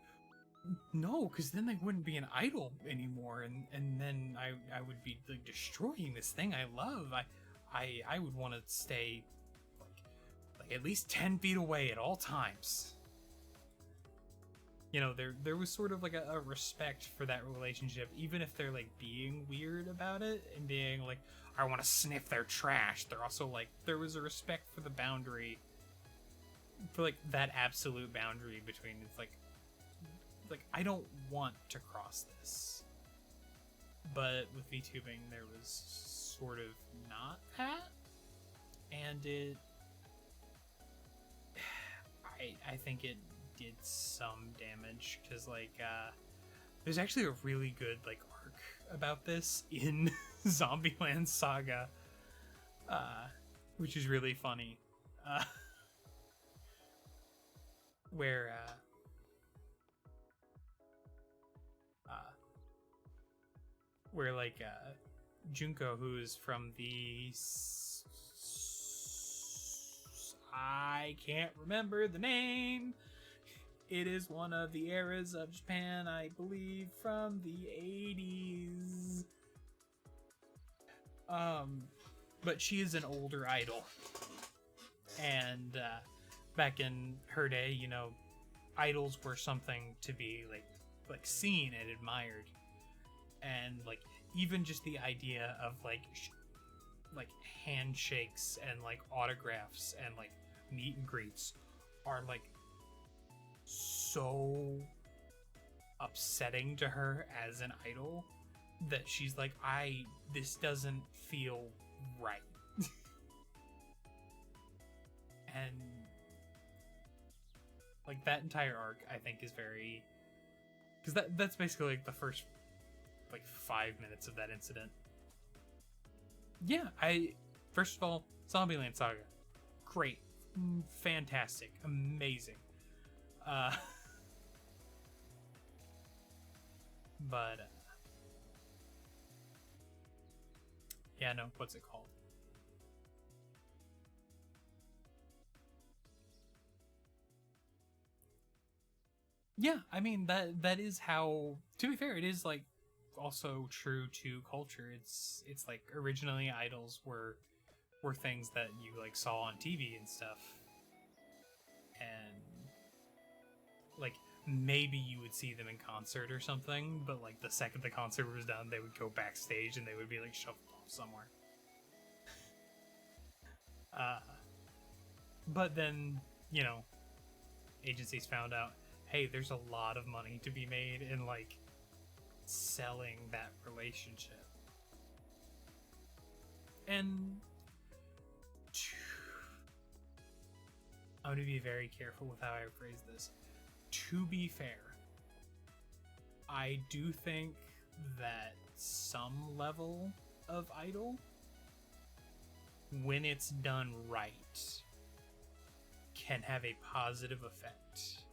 no, because then they wouldn't be an idol anymore, and then I would be like destroying this thing I love. I would want to stay like at least 10 feet away at all times. You know, there was sort of like a respect for that relationship, even if they're like being weird about it and being like, I want to sniff their trash. They're also like, there was a respect for the boundary, for like that absolute boundary between it's like I don't want to cross this. But with VTubing there was sort of not that, and I think it did some damage, because like there's actually a really good like arc about this in Zombieland Saga, which is really funny, where like Junko, who is from the I can't remember the name. It is one of the eras of Japan, I believe, from the 80s. But she is an older idol, and back in her day, you know, idols were something to be like seen and admired. And like even just the idea of like handshakes and like autographs and like meet and greets are like so a upsetting to her as an idol that she's like, this doesn't feel right. And like that entire arc, I think, is very, because that's basically like the first like 5 minutes of that incident. Yeah, first of all, Zombieland Saga, great, fantastic, amazing. But yeah, no, what's it called? Yeah, I mean that is how. To be fair, it is like also true to culture. It's like originally idols were things that you like saw on TV and stuff, and like maybe you would see them in concert or something, but like the second the concert was done, they would go backstage and they would be like shuffled off somewhere. But then, you know, agencies found out, hey, there's a lot of money to be made in like selling that relationship. And I'm going to be very careful with how I phrase this. To be fair, I do think that some level of idol, when it's done right, can have a positive effect.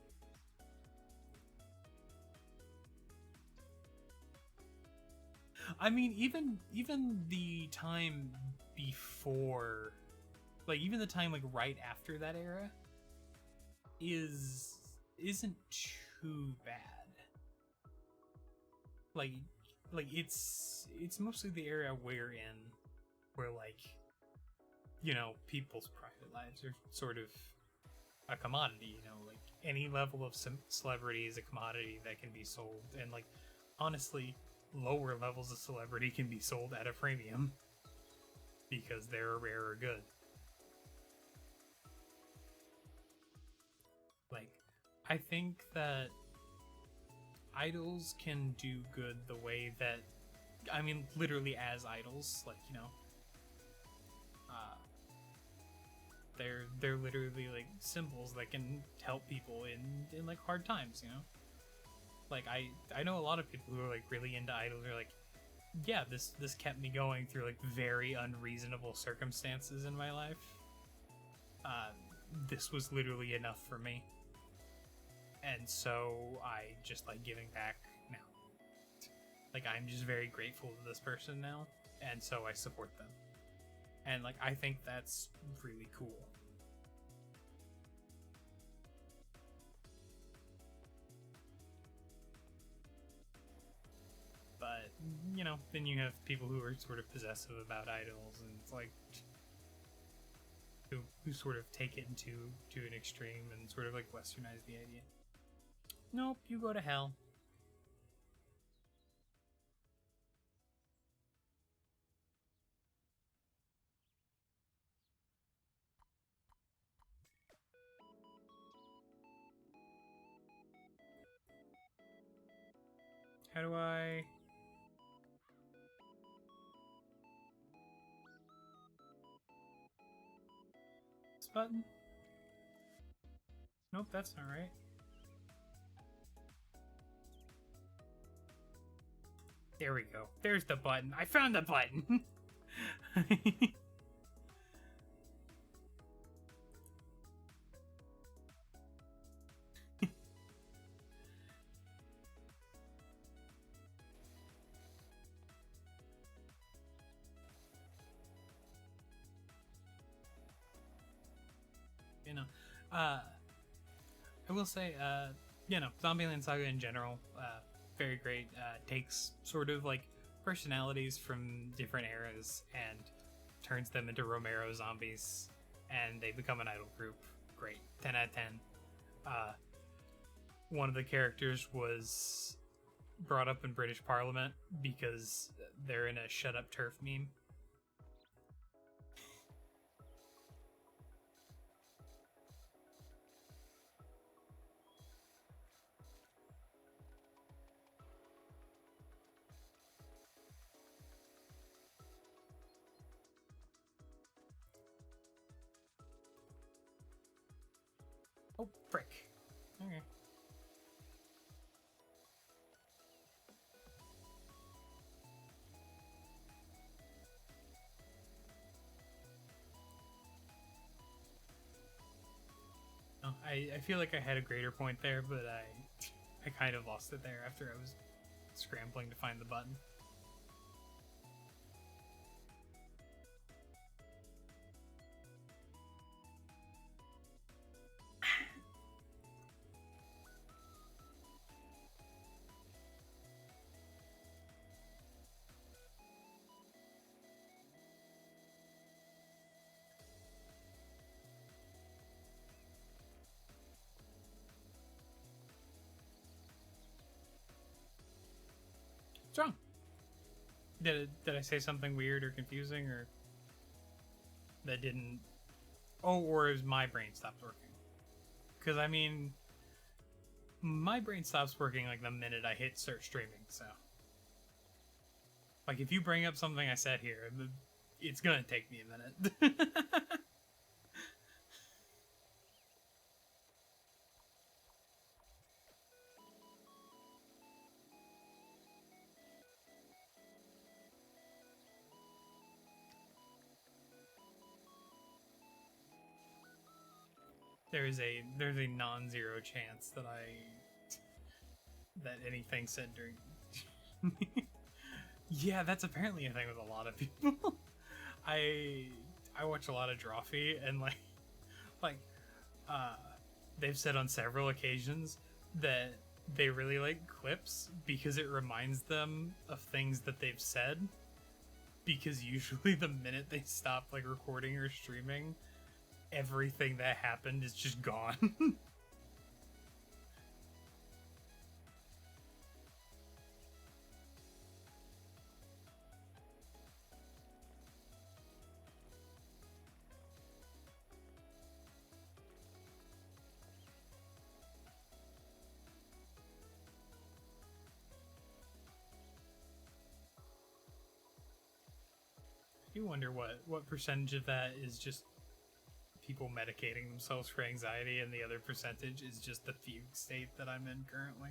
I mean, even the time before, like even the time like right after that era isn't too bad. Like it's mostly the era we're in, where like, you know, people's private lives are sort of a commodity, you know, like any level of celebrity is a commodity that can be sold, and like honestly, lower levels of celebrity can be sold at a premium because they're a rarer good. Like, I think that idols can do good the way that, I mean, literally as idols, like, you know, they're literally like symbols that can help people in like hard times, you know. Like I know a lot of people who are like really into idols are like, yeah, this kept me going through like very unreasonable circumstances in my life. This was literally enough for me, and so I just like giving back now. Like I'm just very grateful to this person now, and so I support them. And like I think that's really cool. But you know, then you have people who are sort of possessive about idols, and it's like who sort of take it to an extreme and sort of like westernize the idea. Nope, you go to hell. How do I... This button? Nope, that's not right. There we go. There's the button. I found the button! You know, I will say, you know, Zombieland Saga in general, very great. Takes sort of like personalities from different eras and turns them into Romero zombies, and they become an idol group. Great, 10 out of 10. One of the characters was brought up in British Parliament because they're in a "Shut Up Turf" meme. Oh, frick. Okay. Oh, I feel like I had a greater point there, but I kind of lost it there after I was scrambling to find the button. What's wrong? Did I say something weird or confusing, or that didn't? Oh, or is my brain stopped working? Because I mean, my brain stops working like the minute I hit start streaming. So, like, if you bring up something I said here, it's gonna take me a minute. there's a non-zero chance that anything said during. Yeah, that's apparently a thing with a lot of people. I watch a lot of Drawfee, and like they've said on several occasions that they really like clips because it reminds them of things that they've said, because usually the minute they stop like recording or streaming, everything that happened is just gone. You wonder what percentage of that is just people medicating themselves for anxiety, and the other percentage is just the fugue state that I'm in currently.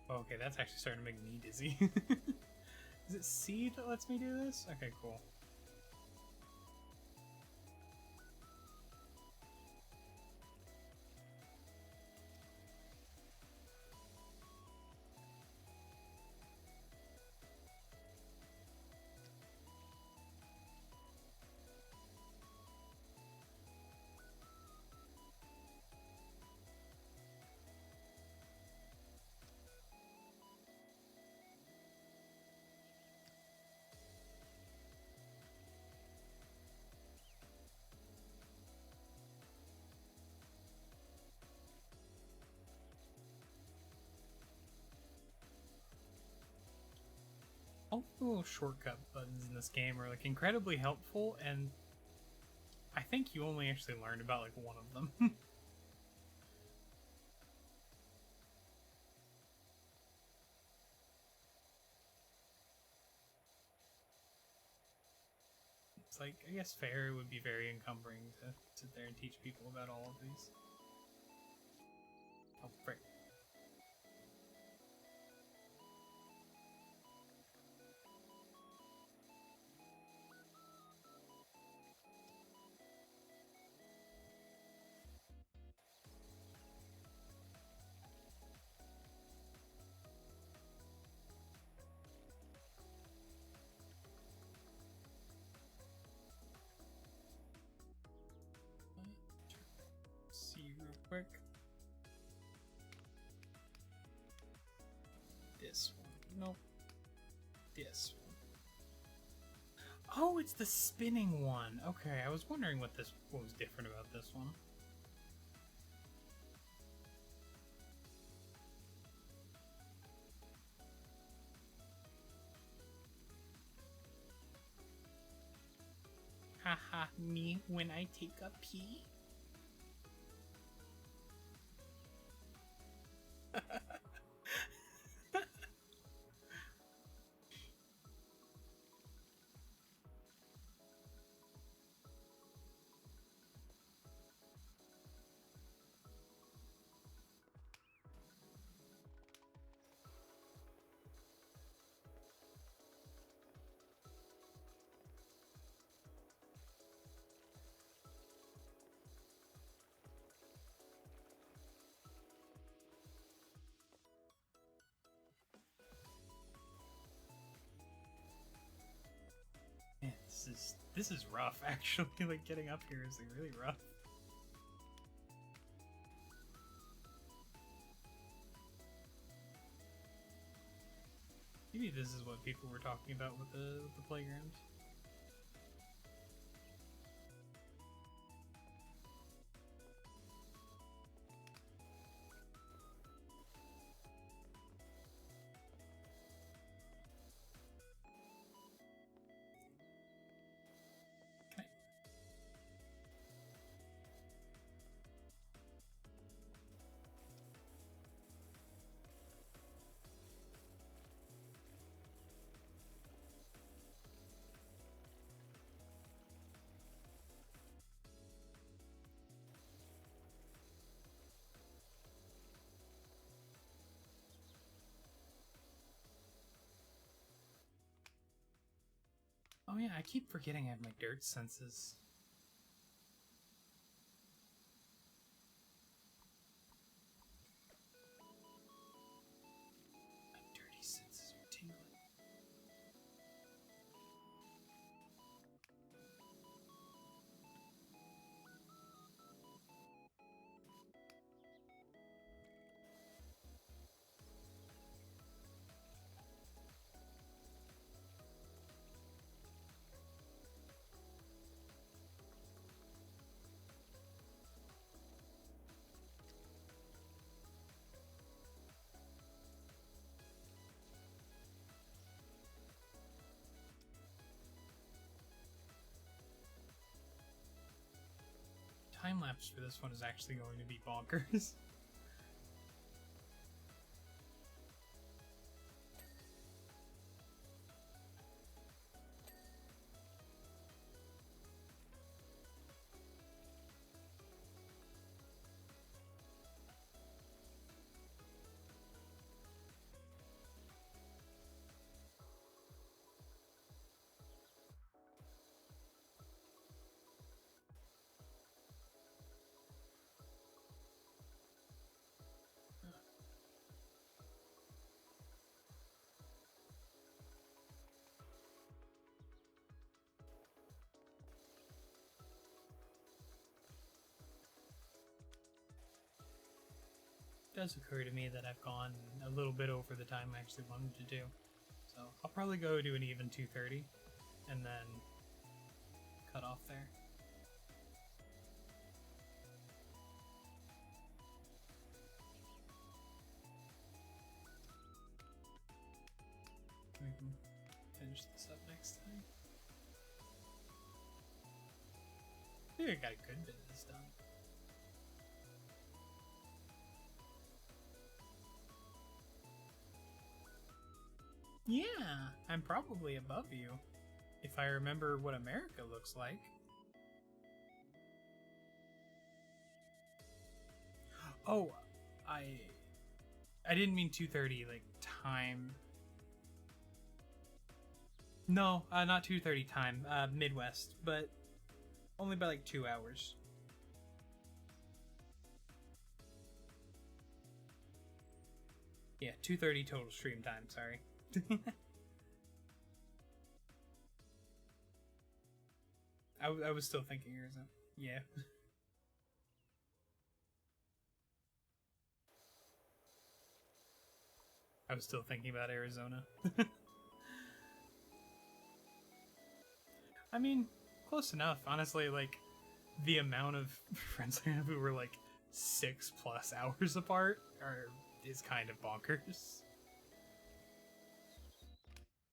Okay, that's actually starting to make me dizzy. Is it C that lets me do this? Okay, cool. All the little shortcut buttons in this game are like incredibly helpful, and I think you only actually learned about like one of them. It's like, I guess fair would be very encumbering to sit there and teach people about all of these. Oh, frick. See real quick. This one. Nope. This one. Oh, it's the spinning one. Okay, I was wondering what was different about this one. Haha, me when I take a pee. Man, this is rough. Actually, like getting up here is like, really rough. Maybe this is what people were talking about with the playground. Oh yeah, I keep forgetting I have my dirt senses. My dirty senses are tingling. Time lapse for this one is actually going to be bonkers. It does occur to me that I've gone a little bit over the time I actually wanted to do. So I'll probably go do an even 2:30 and then cut off there. We can finish this up next time. I think I got a good bit of this done. Yeah, I'm probably above you, if I remember what America looks like. Oh, I didn't mean 2:30, like, time. No, not 2:30 time, Midwest, but only by like 2 hours. Yeah, 2:30 total stream time, sorry. I was still thinking Arizona. Yeah. I was still thinking about Arizona. I mean, close enough. Honestly, like, the amount of friends I have who were like 6+ hours apart is kind of bonkers.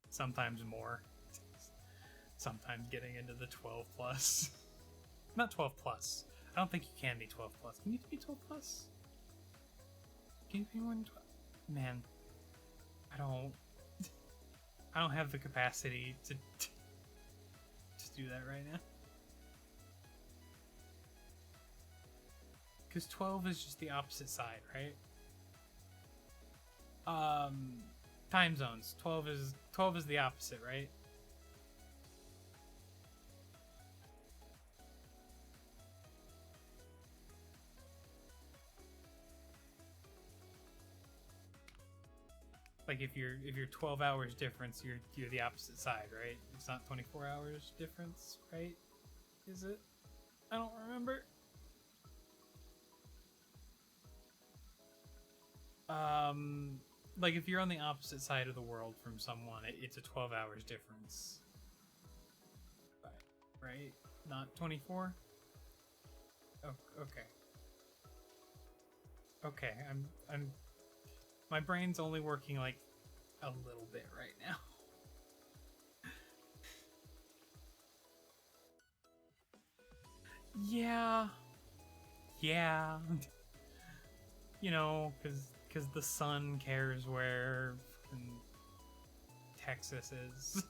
Sometimes more. sometimes getting into the 12 plus. Not 12 plus. I don't think you can be 12 plus. Can you be 12 plus? Can you be more than 12? Man, I don't have the capacity to do that right now. Because 12 is just the opposite side, right? Time zones. 12 is the opposite, right? Like if you're 12 hours difference, you're the opposite side, right? It's not 24 hours difference, right? Is it? I don't remember. Like if you're on the opposite side of the world from someone, it's a 12 hours difference. Right? Not 24? Oh, okay. Okay, I'm my brain's only working like a little bit right now. Yeah. You know, because the sun cares where Texas is.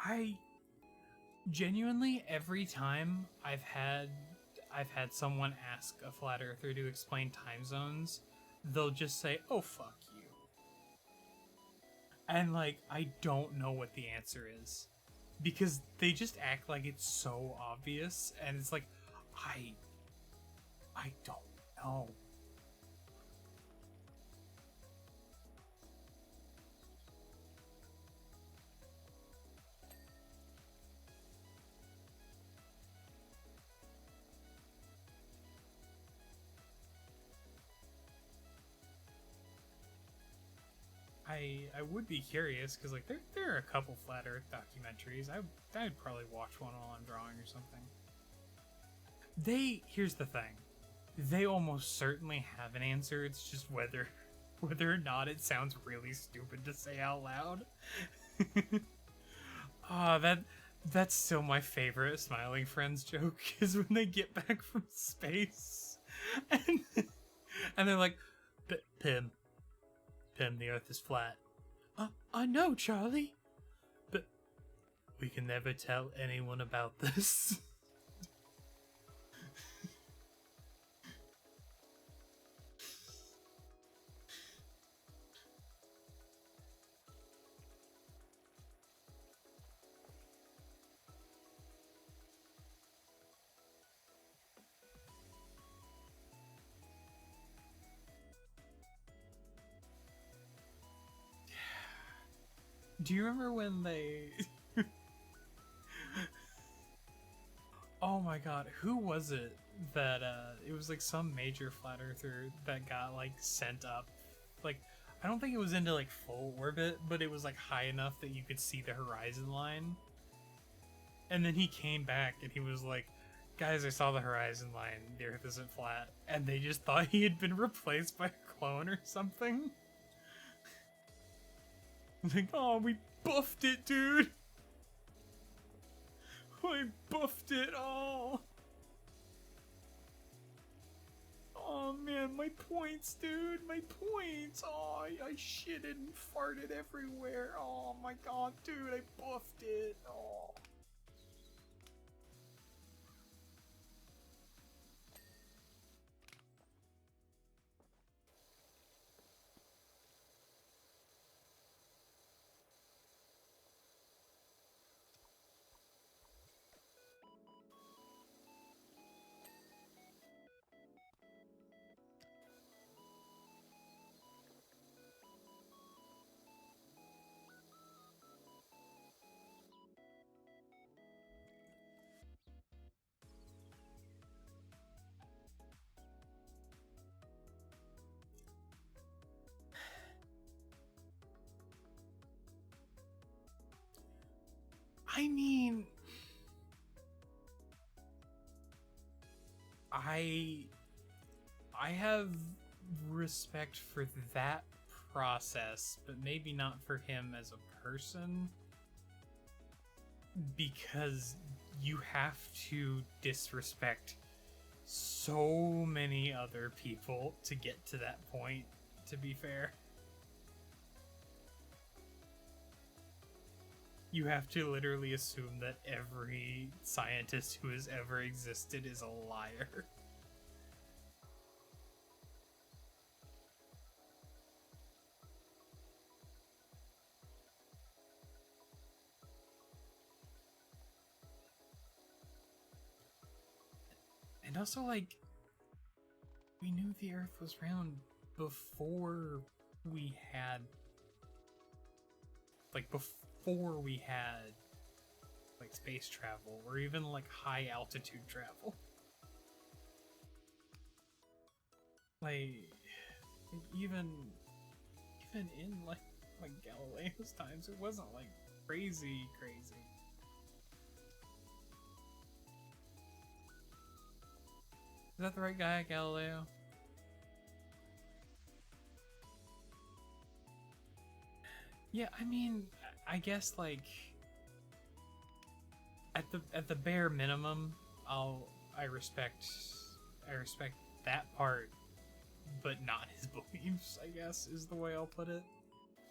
I genuinely, every time I've had someone ask a flat earther to explain time zones, they'll just say, "Oh, fuck you." And like, I don't know what the answer is, because they just act like it's so obvious, and it's like, I don't know. I would be curious, because like there are a couple flat Earth documentaries. I'd probably watch one while I'm drawing or something. Here's the thing, they almost certainly have an answer. It's just whether or not it sounds really stupid to say out loud. That's still my favorite Smiling Friends joke, is when they get back from space and they're like, Pim, the Earth is flat. I know, Charlie. But we can never tell anyone about this. Do you remember when they... Oh my god, who was it that, it was like some major flat earther that got like sent up? Like, I don't think it was into like full orbit, but it was like high enough that you could see the horizon line. And then he came back and he was like, guys, I saw the horizon line, the Earth isn't flat. And they just thought he had been replaced by a clone or something. Like, oh, we buffed it, dude! We buffed it all! Oh man, my points, dude. My points. Oh, I shitted and farted everywhere. Oh my god, dude. I buffed it. Oh. I mean, I have respect for that process, but maybe not for him as a person, because you have to disrespect so many other people to get to that point, to be fair. You have to literally assume that every scientist who has ever existed is a liar. And also, like, we knew the Earth was round before we had... Like, before we had, like, space travel, or even, like, high-altitude travel. Like, even in, like Galileo's times, it wasn't, like, crazy. Is that the right guy, Galileo? Yeah, I mean, I guess, like, at the bare minimum, I respect that part, but not his beliefs, I guess, is the way I'll put it.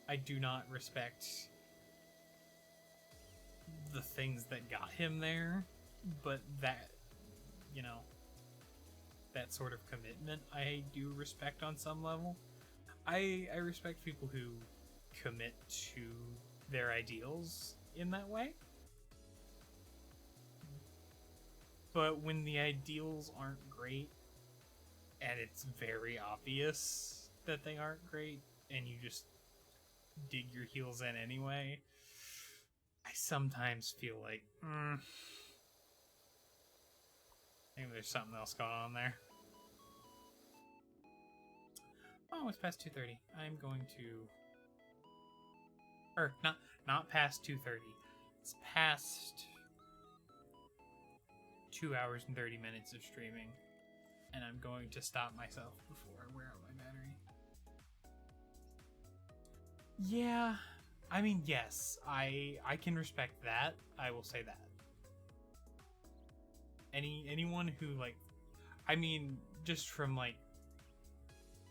I do not respect the things that got him there, but that, you know, that sort of commitment I do respect on some level. I respect people who commit to their ideals in that way. But when the ideals aren't great, and it's very obvious that they aren't great, and you just dig your heels in anyway, I sometimes feel like, maybe there's something else going on there. Oh, it's past 2:30. I'm going to... Or, not past 2:30. It's past 2 hours and 30 minutes of streaming. And I'm going to stop myself before I wear out my battery. Yeah, I mean, yes, I can respect that. I will say that. Anyone who, like, I mean, just from, like,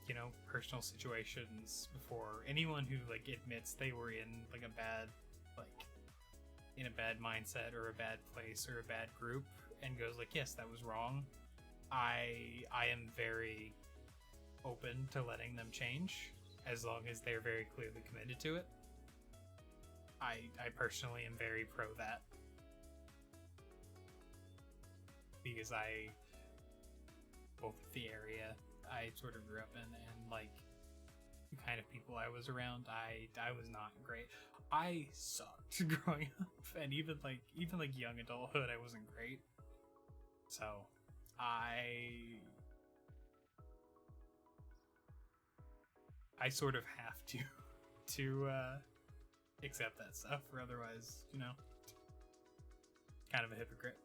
you know, personal situations before, anyone who, like, admits they were in, like, a bad mindset or a bad place or a bad group and goes like, yes, that was wrong, I am very open to letting them change as long as they're very clearly committed to it. I personally am very pro that, because both the area I sort of grew up in and, like, the kind of people I was around, I was not great. I sucked growing up, and even young adulthood, I wasn't great. So I sort of have to accept that stuff, or otherwise, you know, kind of a hypocrite.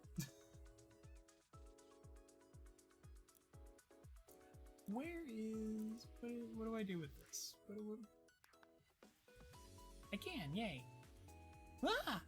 Where is... What do I do with this? I can, yay. Ah!